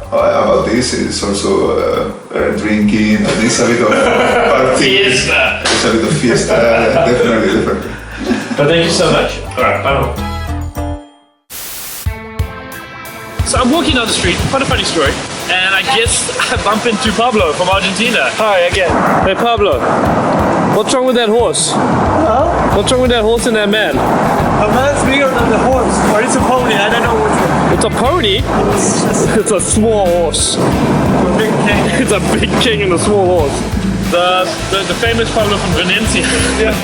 about this, it's also drinking, and it's a bit of party. Fiesta. It's a bit of fiesta, definitely. But thank you so much. Alright, bye now. So I'm walking down the street, quite a funny story, and I guess I bump into Pablo from Argentina. Hi again. Hey Pablo, what's wrong with that horse? Hello? What's wrong with that horse and that man? The man's bigger than the horse, or it's a pony, I don't know which one. It's a pony? It's a small horse. A big king. It's a big king and a small horse. The famous Pablo from Venice. Yeah.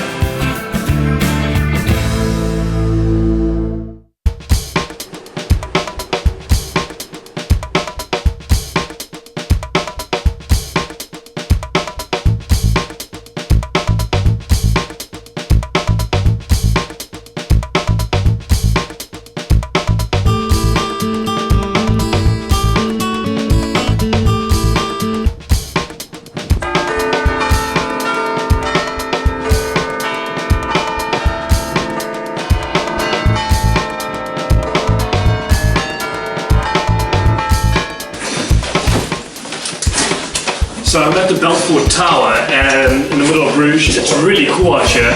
So I'm at the Belfort Tower and in the middle of Bruges. It's really cool out here.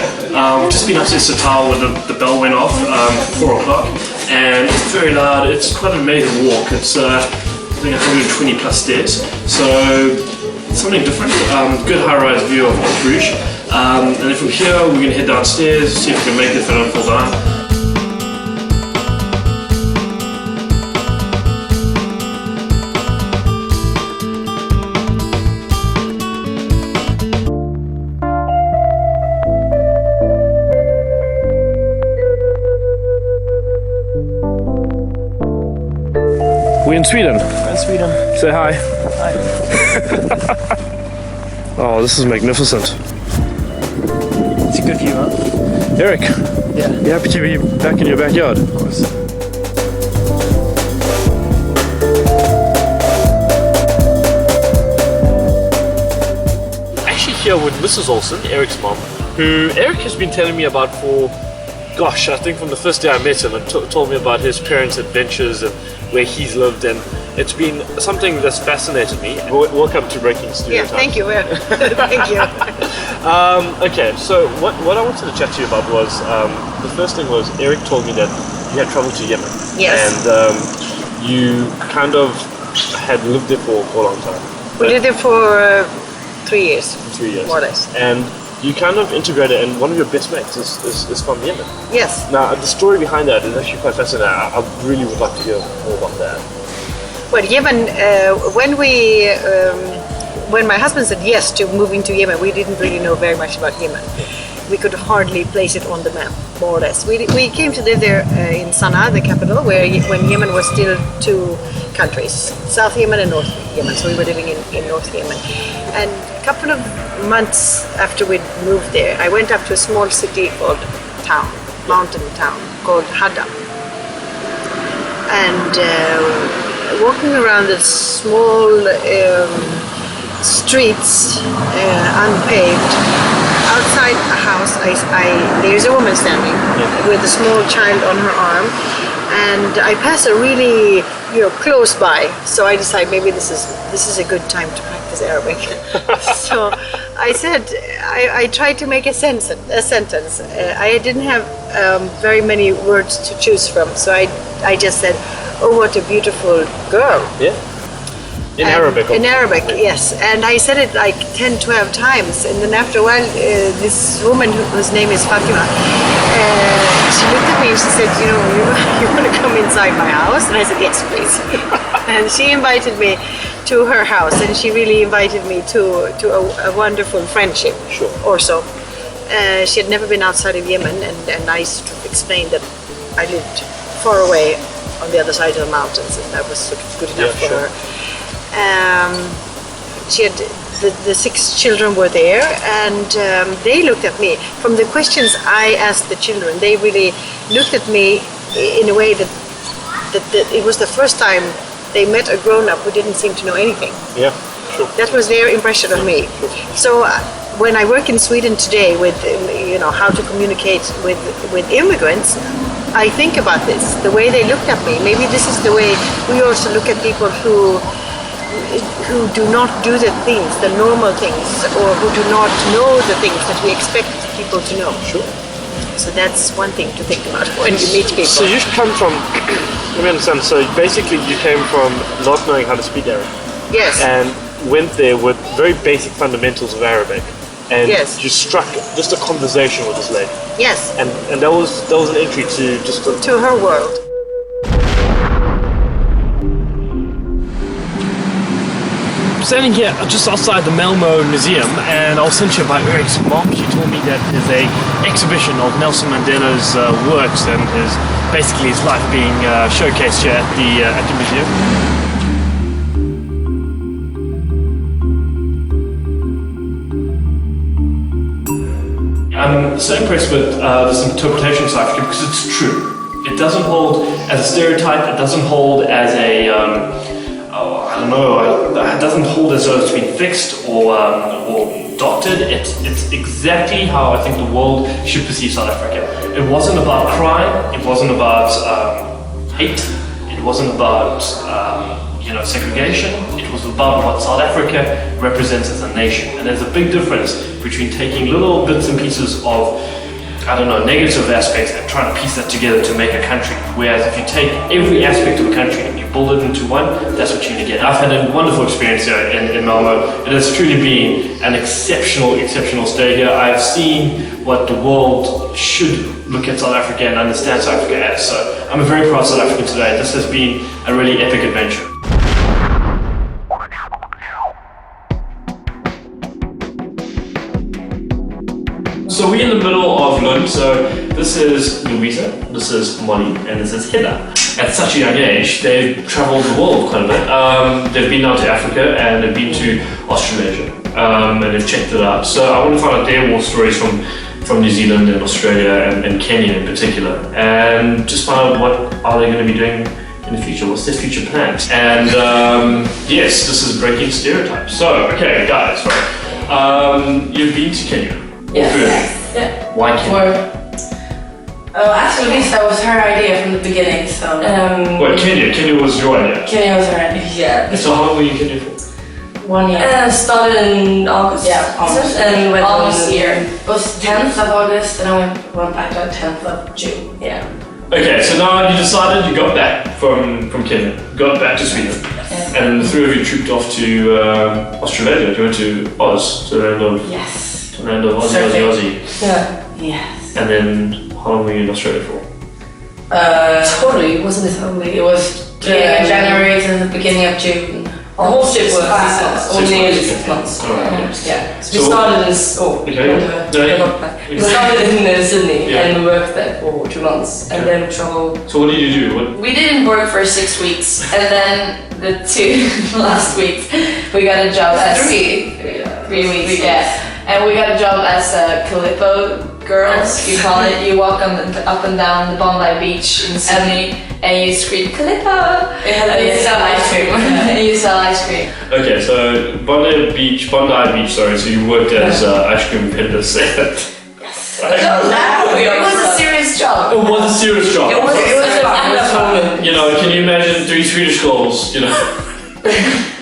Just been upstairs to the tower where the bell went off, 4 o'clock, and it's very loud. It's quite an amazing walk. It's I think 120 plus stairs, so it's something different. Good high-rise view of Bruges. And then from here we're going to head downstairs, see if we can make it if I don't fall down. We're in Sweden. We're in Sweden. Say hi. Hi. Oh, this is magnificent. It's a good view, huh? Eric, Yeah. you happy to be back in your backyard? Of course. Actually here with Mrs. Olsen, Eric's mom, who Eric has been telling me about for, gosh, I think from the first day I met him, and told me about his parents' adventures and where he's lived, and it's been something that's fascinated me. Welcome to Breaking Stereotypes. Yeah, thank you. Thank you. Okay, so what I wanted to chat to you about was, the first thing was Eric told me that you had traveled to Yemen. Yes. And you kind of had lived there for a long time. We lived there for 3 years. 3 years. More or less. And you kind of integrated, and one of your best mates is from Yemen. Yes. Now, the story behind that is actually quite fascinating. I really would like to hear more about that. Well, Yemen, when my husband said yes to moving to Yemen, we didn't really know very much about Yemen. We could hardly place it on the map, more or less. We came to live there in Sana'a, the capital, when Yemen was still 2 countries, South Yemen and North Yemen. So we were living in North Yemen. And a couple of months after we moved there, I went up to a small city called mountain town called Hadda. And walking around the small streets, unpaved, outside a house, there's a woman standing with a small child on her arm, and I pass her really, close by. So I decided maybe this is a good time to practice Arabic. So I said, I tried to make a sentence. I didn't have very many words to choose from, so I just said, "Oh, what a beautiful girl." Yeah. In Arabic. In Arabic, yes. And I said it like 10, 12 times. And then after a while, this woman whose name is Fatima, she looked at me and she said, you want to come inside my house? And I said, yes, please. And she invited me to her house, and she really invited me to a wonderful friendship. Sure. Also. She had never been outside of Yemen, and I sort of explained that I lived far away on the other side of the mountains, and that was sort of good enough for her. She had the 6 children were there, and they looked at me. From the questions I asked the children, they really looked at me in a way that it was the first time they met a grown-up who didn't seem to know anything. Yeah, sure. That was their impression of me. So when I work in Sweden today with how to communicate with immigrants, I think about this, the way they looked at me. Maybe this is the way we also look at people who do not do the things, the normal things, or who do not know the things that we expect people to know. Sure. So that's one thing to think about when you meet people. So you come from, let me understand, so basically you came from not knowing how to speak Arabic. Yes. And went there with very basic fundamentals of Arabic. And yes. you struck just a conversation with this lady. Yes. And that was an entry to just to her world. I'm standing here just outside the Malmo Museum, and I was sent here by Eric's mom. She told me that there's a exhibition of Nelson Mandela's works and basically his life being showcased here at the museum. I'm so impressed with this interpretation of South Africa because it's true. It doesn't hold as a stereotype. It doesn't hold as a it doesn't hold as though it's been fixed or doctored. It's exactly how I think the world should perceive South Africa. It wasn't about crime. It wasn't about hate. It wasn't about segregation. It was about what South Africa represents as a nation. And there's a big difference between taking little bits and pieces of, negative aspects and trying to piece that together to make a country. Whereas if you take every aspect of a country and you build it into one, that's what you're going to get. I've had a wonderful experience here in Malmo. It has truly been an exceptional stay here. I've seen what the world should look at South Africa and understand South Africa as. So I'm a very proud South African today. This has been a really epic adventure. So we're in the middle of Lund. So this is Louisa, this is Molly, and this is Heather. At such a young age, they've travelled the world quite a bit. They've been down to Africa and they've been to Australasia, and they've checked it out. So I want to find out their war stories from New Zealand and Australia and Kenya in particular, and just find out what are they going to be doing in the future, what's their future plans. And yes, this is Breaking Stereotypes. So, okay guys, right. You've been to Kenya? Yeah. Why Kenya? Actually, that was her idea from the beginning, so... Kenya? Kenya was your idea? Kenya was her idea, yeah. So how long were you in Kenya for? 1 year. Started in August. Yeah, August. And went almost a year. It was 10th of August, and I went back to 10th of June, yeah. Okay, so now you decided you got back from Kenya, got back to Sweden, and the three of you trooped off to Australasia. You went to Oz, to the land of... Yes. To the land of Aussie. Yeah. Yes. And then, how long were you in Australia for? Totally, wasn't it totally? It was beginning of January to the beginning of June. The whole ship was 6 months, or nearly 6 months. Yeah. So we started in we started in Sydney and worked there for 2 months, and then we traveled. So what did you do? We didn't work for 6 weeks, and then the 2 last weeks we got a job as 3 weeks. Yeah. And we got a job as Calippo girls, you call it. You walk up and down the Bondi Beach in Sydney and you scream Calippo! And you sell ice cream. And you sell ice cream. Okay, so Bondi Beach, so you worked as ice cream vendor set. Yes. It was a serious job. It was a serious job. It was a fun. Can you imagine 3 Swedish girls, It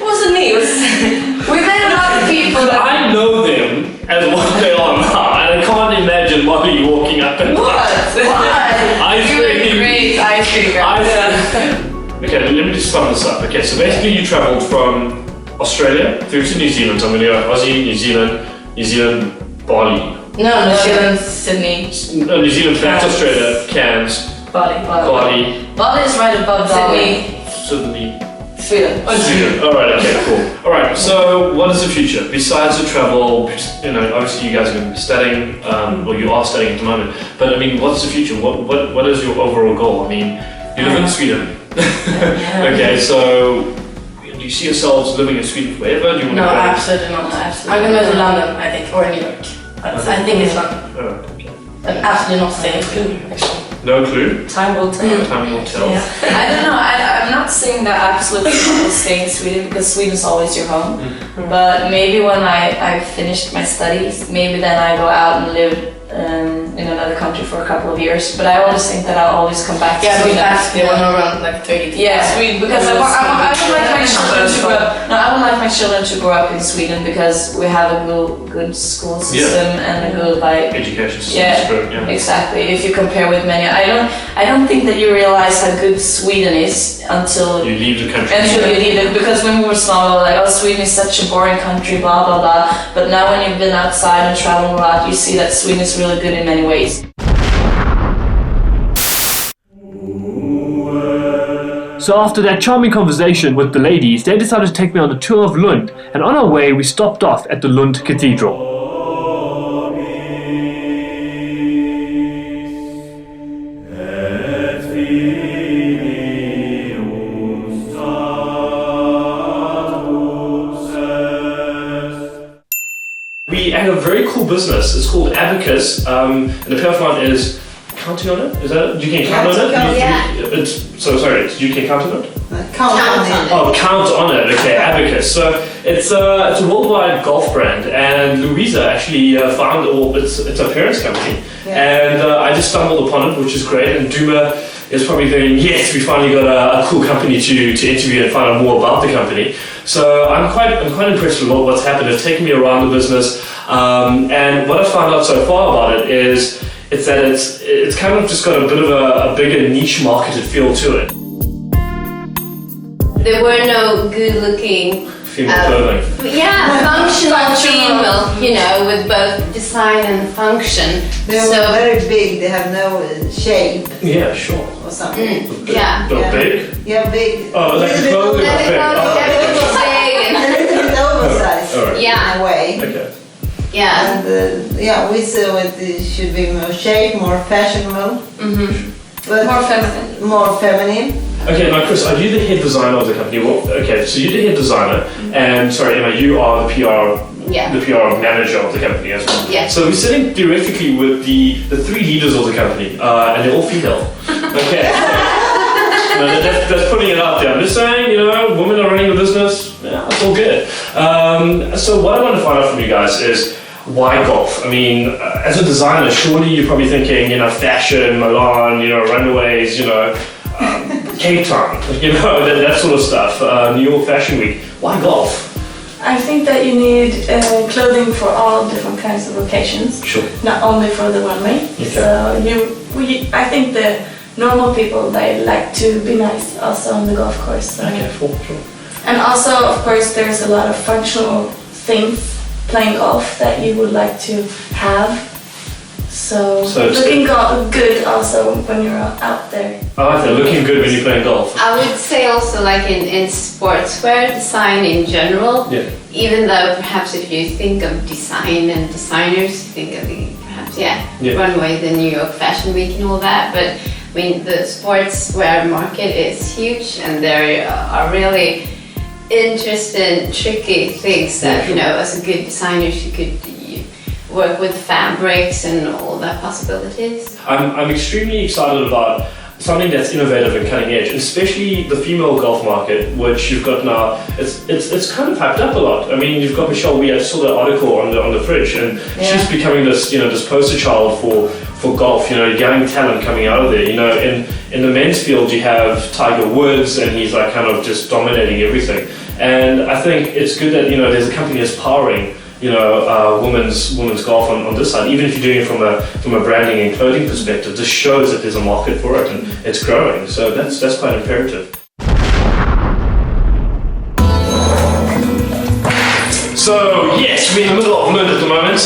wasn't me, we met a lot of people that... I know them as what they are now, and I can't imagine Molly walking up and What? Ice cream. Great ice cream. Okay, let me just sum this up. Okay, so basically you travelled from Australia through to New Zealand. So I'm going to go Aussie, New Zealand, Bali. No, New Zealand, Sydney. No, New Zealand, back to Australia, Cairns, Bali. Bali is right above Sydney. Sweden. Alright, okay, cool. Alright, so what is the future? Besides the travel, obviously you guys are going to be studying, or you are studying at the moment, but I mean, what's the future? What is your overall goal? I mean, you live in Sweden. Okay, so do you see yourselves living in Sweden forever? Do you want No, absolutely not. I'm going to move to London, I think, or New York. I think it's London. I'm absolutely not staying in Sweden, actually. No clue? Time will tell. Time will tell. Yeah. I don't know, I'm not saying that absolutely I will stay in Sweden because Sweden is always your home. But maybe when I finished my studies, maybe then I go out and live in another country for a couple of years. But I always think that I'll always come back to Sweden. They want to run like 30 to Sweden, because I would like my children to grow up. No, I would like my children to grow up in Sweden because we have a good school system and a good education system. Yeah, exactly. If you compare with many, I don't think that you realize how good Sweden is until you leave the country. Until you leave it, because when we were small, we were like, oh, Sweden is such a boring country, blah blah blah. But now when you've been outside and traveled a lot, you see that Sweden is really good in many ways. So after that charming conversation with the ladies, they decided to take me on a tour of Lund, and on our way we stopped off at the Lund Cathedral. We had a very cool business. It's called Abacus, and the payoff one is counting on it. Is that you can count on it? Yeah. You can count on it. Count on it. Oh, count on it. Okay, Abacus. So it's a worldwide golf brand, and Louisa actually found it's her parents' company, and I just stumbled upon it, which is great. And Duma is probably thinking, yes, we finally got a cool company to interview and find out more about the company. So I'm quite impressed with what's happened. It's taken me around the business, and what I found out so far about it is that it's kind of just got a bit of a bigger niche marketed feel to it. There were no good-looking female clothing. Yeah, functional female, you know, with both design and function. They're very big, they have no shape. Yeah, sure. Or something. Yeah. They're big? Yeah, big. Oh, like the clothing was big. Everything was big. A little bit oversized Yeah. in a way. Okay. Yeah. And we saw it should be more shape, more fashionable. But more feminine. More feminine. Okay, now Chris, are you the head designer of the company? Well, okay, so you're the head designer, and sorry, Emma, you are the PR, the PR manager of the company as well. Yeah. So we're sitting theoretically with the three leaders of the company, and they're all female. Okay. That's putting it out there. I'm just saying, you know, women are running the business. Yeah, it's all good. So what I want to find out from you guys is, why golf? I mean, as a designer, surely you're probably thinking, you know, fashion, Milan, you know, runaways, you know, Cape Town, you know, that sort of stuff. New York Fashion Week. Why golf? I think that you need clothing for all different kinds of occasions. Sure. Not only for the runway. Okay. So I think the normal people, they like to be nice also on the golf course. So. Okay, sure. And also, of course, there's a lot of functional things playing golf that you would like to have. So looking good also when you're out there. I like that, looking good when you're playing golf. I would say also like in sportswear design in general, even though perhaps if you think of design and designers, you think of runway, the New York Fashion Week and all that, but I mean the sportswear market is huge and there are really interesting, tricky things that, you know, as a good designer you could work with fabrics and all that possibilities. I'm extremely excited about something that's innovative and cutting edge, especially the female golf market, which you've got now. It's kind of hyped up a lot. I mean, you've got Michelle. I saw that article on the fridge, and she's becoming this, you know, this poster child for golf. You know, young talent coming out of there. You know, in the men's field, you have Tiger Woods, and he's like kind of just dominating everything. And I think it's good that, you know, there's a company that's powering, you know, women's golf on this side. Even if you're doing it from a branding and clothing perspective, this shows that there's a market for it and it's growing. So that's quite imperative. So yes, we're in the middle of Munich at the moment.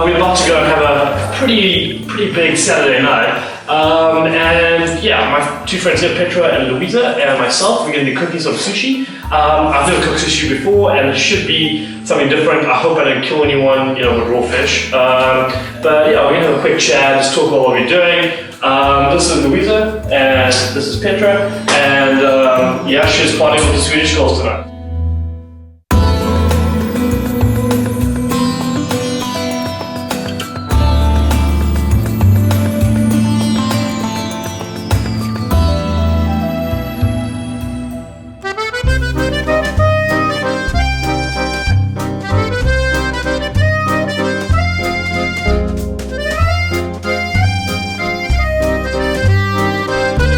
We're about to go and have a pretty big Saturday night. And yeah, my two friends here, Petra and Louisa, and myself, we're going to be cooking some sushi. I've never cooked sushi before, and it should be something different. I hope I don't kill anyone, you know, with raw fish. But yeah, we're going to have a quick chat, just talk about what we're doing. This is Louisa, and this is Petra, and yeah, she's partying with the Swedish girls tonight.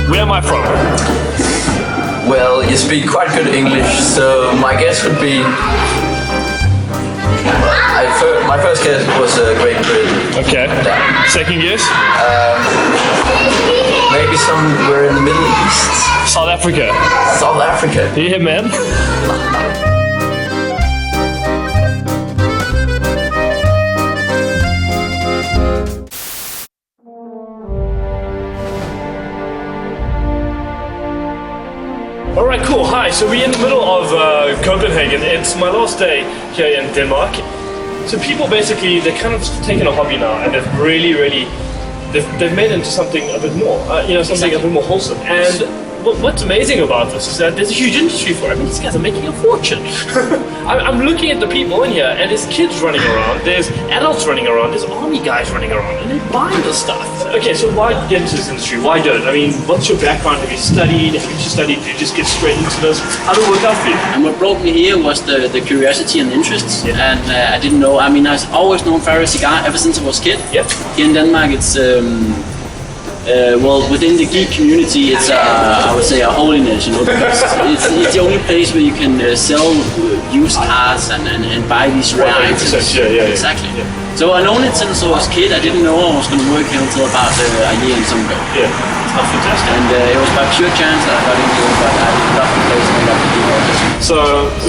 Where am I from? Well, you speak quite good English, so my guess would be... my first guess was Great Britain. Okay. Second guess? Maybe somewhere in the Middle East. South Africa. South Africa. Yeah, man. Alright, cool. Hi, so we're in the middle of Copenhagen. It's my last day here in Denmark. So people basically, they're kind of taking a hobby now and they've really, they've made it into something a bit more, you know, something a bit more wholesome. And what's amazing about this is that there's a huge industry for it. I mean, these guys are making a fortune. I'm looking at the people in here, and there's kids running around, there's adults running around, there's army guys running around, and they're buying this stuff. Okay, so why get into this industry? Why don't? I mean, what's your background? Have you studied? Haven't you studied? Did you just get straight into this? How did it work out for you? And what brought me here was the curiosity and interest, and I didn't know. I mean, I've always known Farrow Cigar ever since I was a kid. Yep. Here in Denmark, it's Well, within the Geek community, it's I would say a holiness, you know, because it's the only place where you can sell used cars and buy these rare items. Yeah. Exactly. So I known it since I was a kid. I didn't know I was going to work here until about a year and some ago. Yeah, that's fantastic. And it was by pure chance that I got into it, but I love the place and I love the people. So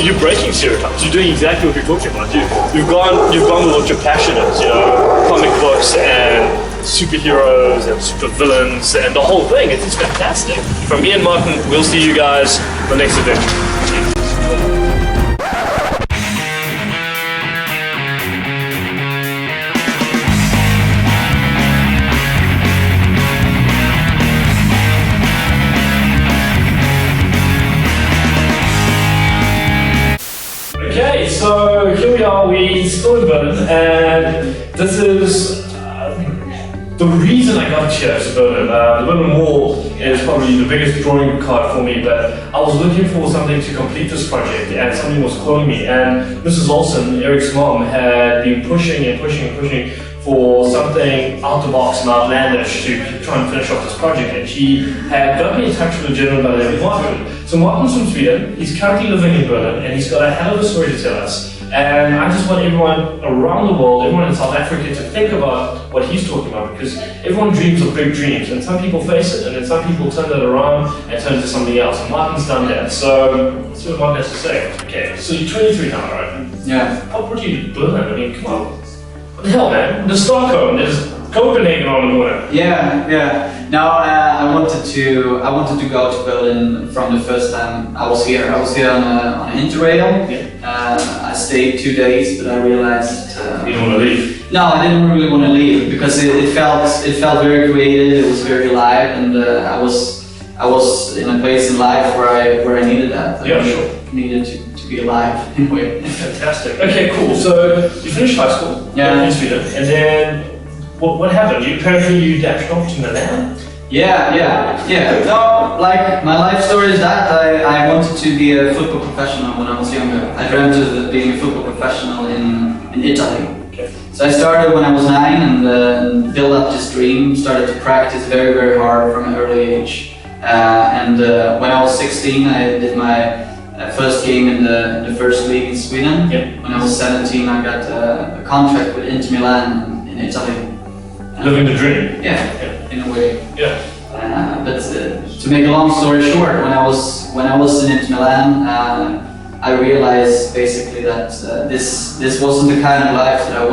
you're breaking stereotypes. You're doing exactly what you're talking about. You've gone with what your passion is. You know, comic books and superheroes and super villains and the whole thing. It's fantastic. From me and Martin, we'll see you guys the next adventure. Okay, so here we are, we're still in Berlin, and this is the reason I got here to Berlin. The Berlin Wall is probably the biggest drawing card for me, but I was looking for something to complete this project, and something was calling me, and Mrs. Olsen, Eric's mom, had been pushing for something out the box and outlandish to try and finish off this project, and she had got me in touch with a gentleman by the name of Martin. So Martin's from Sweden, he's currently living in Berlin, and he's got a hell of a story to tell us. And I just want everyone around the world, everyone in South Africa, to think about what he's talking about, because everyone dreams of big dreams, and some people face it, and then some people turn that around and turn it to something else, and Martin's done that. So let's see what Martin has to say. Okay, so you're 23 now, right? Yeah. What brought you to Berlin? I mean, come on. What the hell, man? There's Stockholm, there's Copenhagen on the corner. Yeah. No, I wanted to go to Berlin from the first time I was here. I was here on an Interrail. I stayed 2 days, but I realized you didn't want to leave. No, I didn't really want to leave because it felt very creative. It was very alive, and I was in a place in life where I needed that. I needed to be alive in a way. Fantastic. Okay, cool. So you finished high school in Sweden, and then what happened? You dashed off to Milan? Yeah. No, like my life story is that I wanted to be a football professional when I was younger. I dreamt of being a football professional in Italy. Okay. So I started when I was 9 and built up this dream, started to practice very, very hard from an early age. And when I was 16, I did my first game in the first league in Sweden. When I was 17, I got a contract with Inter Milan in Italy. Living the dream. Yeah, in a way. Yeah. But to make a long story short, when I was in Inter Milan, I realized basically that this wasn't the kind of life that I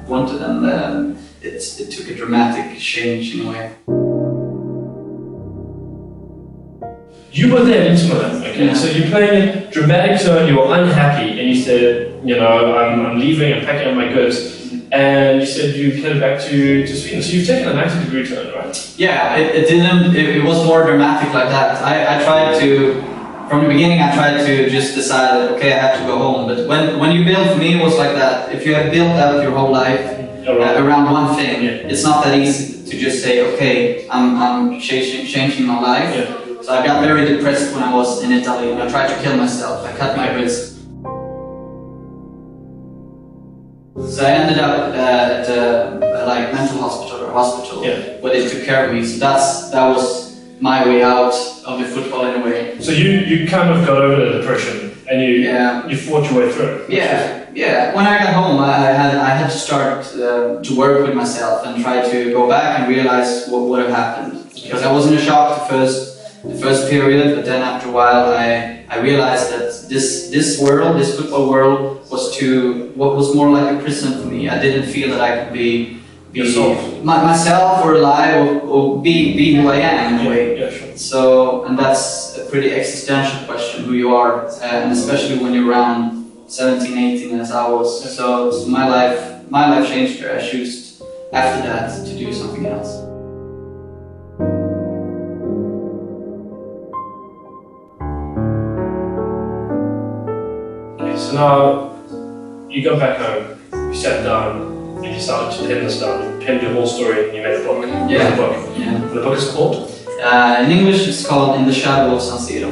wanted, and it took a dramatic change in a way. You were there in Inter Milan, okay? So you're playing a dramatic turn, you were unhappy, and you said, I'm leaving, I'm packing up my goods. And you said you headed back to Sweden, so you've taken a 90-degree turn, right? Yeah, it was more dramatic like that. I tried to, from the beginning I tried to just decide that, okay, I have to go home. But when you build, for me it was like that. If you have built out your whole life around one thing, it's not that easy to just say, okay, I'm changing my life. So I got very depressed when I was in Italy, and I tried to kill myself. I cut my wrist. So I ended up at a mental hospital where they took care of me. So that was my way out of the football in a way. So you kind of got over the depression and you fought your way through it. Yeah. When I got home, I had to start to work with myself and try to go back and realize what would have happened. Because I was in a shock the first period, but then after a while I realized that this football world was more like a prison for me. I didn't feel that I could be myself or alive or be who I am in a way. So, and that's a pretty existential question, who you are, and especially when you're around 17, 18 as I was. So my life changed there. I chose after that to do something else. So now you got back home, you sat down, and you started to pen this down. You penned your whole story and you made a book. Yeah. The book is called? In English it's called In the Shadow of San Siro.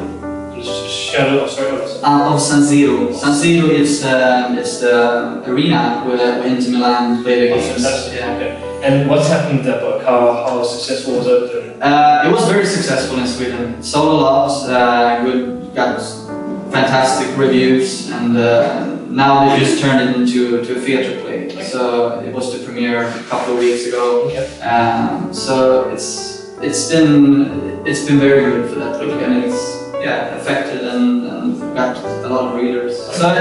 In the shadow. Sorry, what was it? Of San Siro. San Siro is the arena where Inter Milan play the games. Yeah. Okay. And what's happened with that book? How successful was it? It was very successful in Sweden. Sold a lot. Got fantastic reviews, and now they just turned it into a theatre play. Okay. So it was the premiere a couple of weeks ago. Okay. So it's been very good for that book, and it's affected and got a lot of readers. So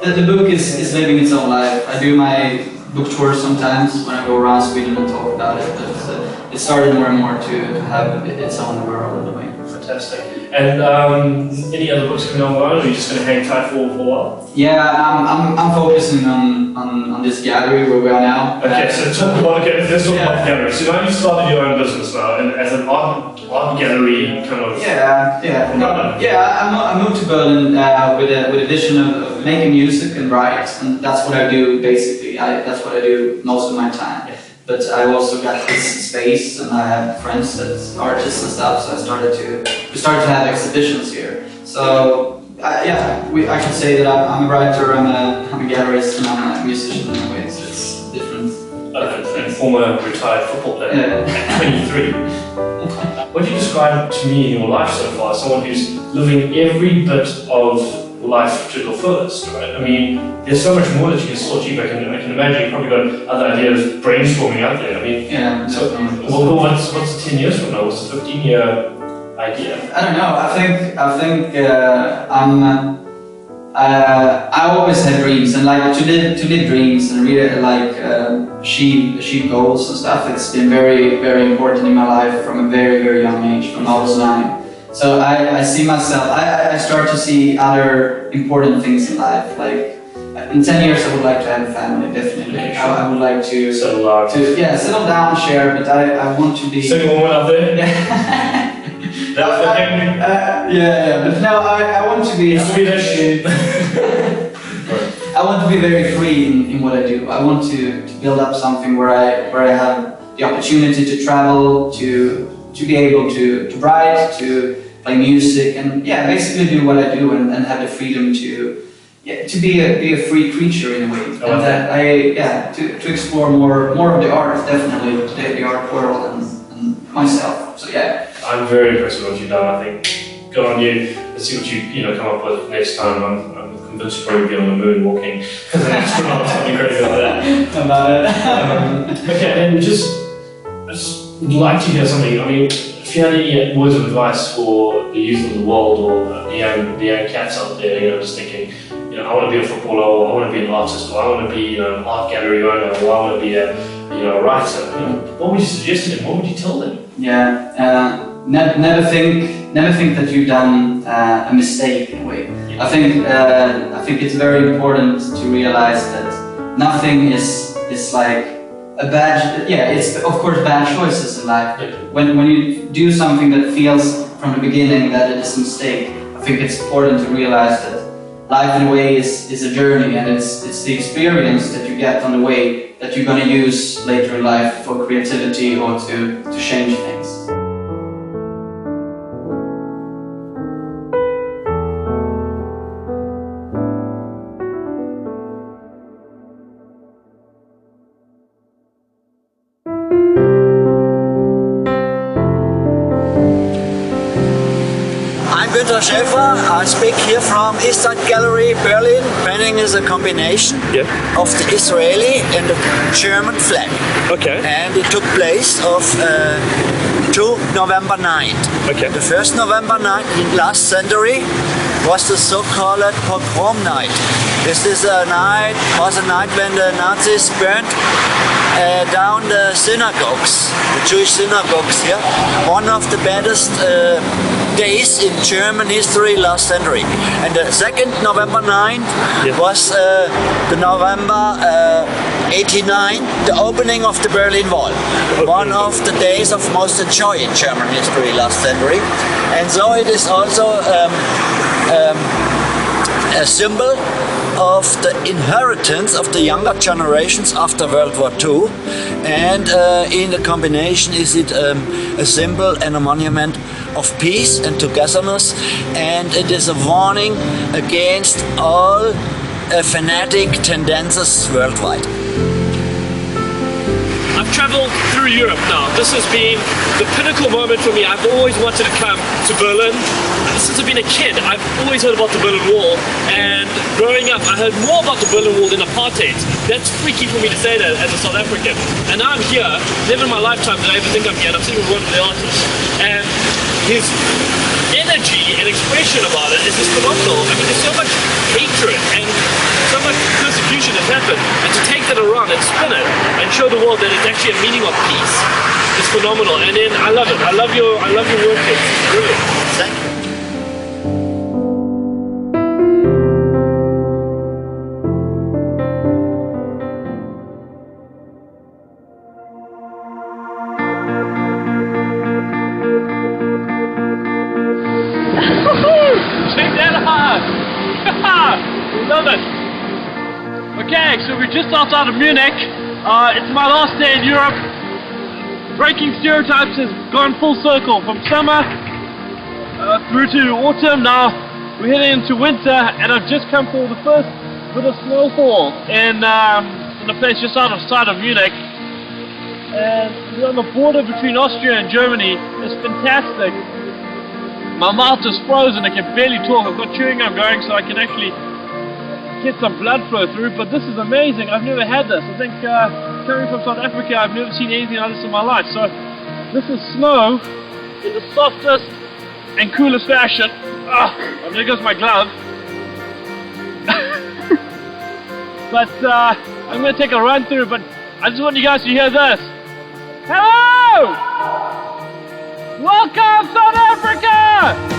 the book is living its own life. I do my book tours sometimes when I go around Sweden and talk about it, but it started more and more to have its own world in a way. Fantastic. And any other books coming on, or are you just going to hang tight for a while? Yeah, I'm focusing on this gallery where we are now. Okay, so let's talk about the gallery. So now you've started your own business now, and as an art gallery kind of. I moved to Berlin with a vision of making music and write, and that's what I do basically. That's what I do most of my time. Yeah. But I also got this space, and I have friends that's artists and stuff. So we started to have exhibitions here. So I can say that I'm a writer, I'm a gallerist, and I'm a musician in a way. So it's different. And former retired football player at 23. What do you describe to me in your life so far? Someone who's living every bit of life to the fullest, right? I mean, there's so much more that you can still achieve. I can imagine you've probably got other ideas brainstorming out there. I mean, what's 10 years from now? What's the 15-year idea? I don't know. I think I always had dreams, and like to live dreams and really achieve goals and stuff. It's been very, very important in my life from a very, very young age, from I was 9. So I see myself, I start to see other important things in life. Like in 10 years I would like to have a family, definitely. Okay, sure. I would like to settle down, share, but I want to be... Single woman out there? But no, I want to be... Swedish. I want to be very free in what I do. I want to build up something where I have the opportunity to travel, to be able to write, to play music, and basically do what I do and have the freedom to be a free creature in a way. To explore more of the art, definitely the art world and myself. So I'm very impressed with what you've done. I think good on you. Let's see what you come up with next time. I'm convinced you'll probably be on the moon walking as an astronaut, something crazy like that. Okay, and just would like to hear something. I mean, if you had any words of advice for the youth of the world or the young cats out there, just thinking, I want to be a footballer, or I want to be an artist, or I want to be an art gallery owner, or I want to be a writer. What would you suggest to them? What would you tell them? Never think that you've done a mistake in a way. I think it's very important to realize that nothing is like a bad. It's of course bad choices in life. When you do something that feels from the beginning that it is a mistake, I think it's important to realize that life in a way is a journey, and it's the experience that you get on the way that you're going to use later in life for creativity or to change things. I speak here from East Side Gallery, Berlin. Painting is a combination of the Israeli and the German flag. Okay. And it took place of 2 November 9th. Okay. The first November 9th in last century was the so-called pogrom night. This is a night when the Nazis burned down the synagogues, the Jewish synagogues here. One of the baddest days in German history last century. And the second November 9th was the November 89, the opening of the Berlin Wall. One of the days of most joy in German history last century. And so it is also a symbol of the inheritance of the younger generations after World War II, and in the combination is it a symbol and a monument of peace and togetherness, and it is a warning against all fanatic tendencies worldwide. I've traveled through Europe now. This has been the pinnacle moment for me. I've always wanted to come to Berlin. Since I've been a kid, I've always heard about the Berlin Wall, and growing up I heard more about the Berlin Wall than apartheid. That's freaky for me to say that as a South African. And now I'm here, never in my lifetime did I ever think I'm here, and I'm sitting with one of the artists. And his energy and expression about it is just phenomenal. I mean, there's so much hatred and so much persecution has happened, and to take that around and spin it and show the world that it's actually a meaning of peace is phenomenal. And then I love it. I love your work. It's brilliant. Thank you. Check that out! Love it! Okay, so we're just outside of Munich. It's my last day in Europe. Breaking Stereotypes has gone full circle from summer through to autumn. Now we're heading into winter, and I've just come for the first bit of snowfall in a place just outside of Munich. And we're on the border between Austria and Germany. It's fantastic. My mouth is frozen, I can barely talk. I've got chewing gum going so I can actually get some blood flow through, but this is amazing. I've never had this. I think coming from South Africa, I've never seen anything like this in my life. So this is snow in the softest and coolest fashion. Oh, there goes my glove. But I'm going to take a run through, but I just want you guys to hear this. Hello! Welcome, South Africa!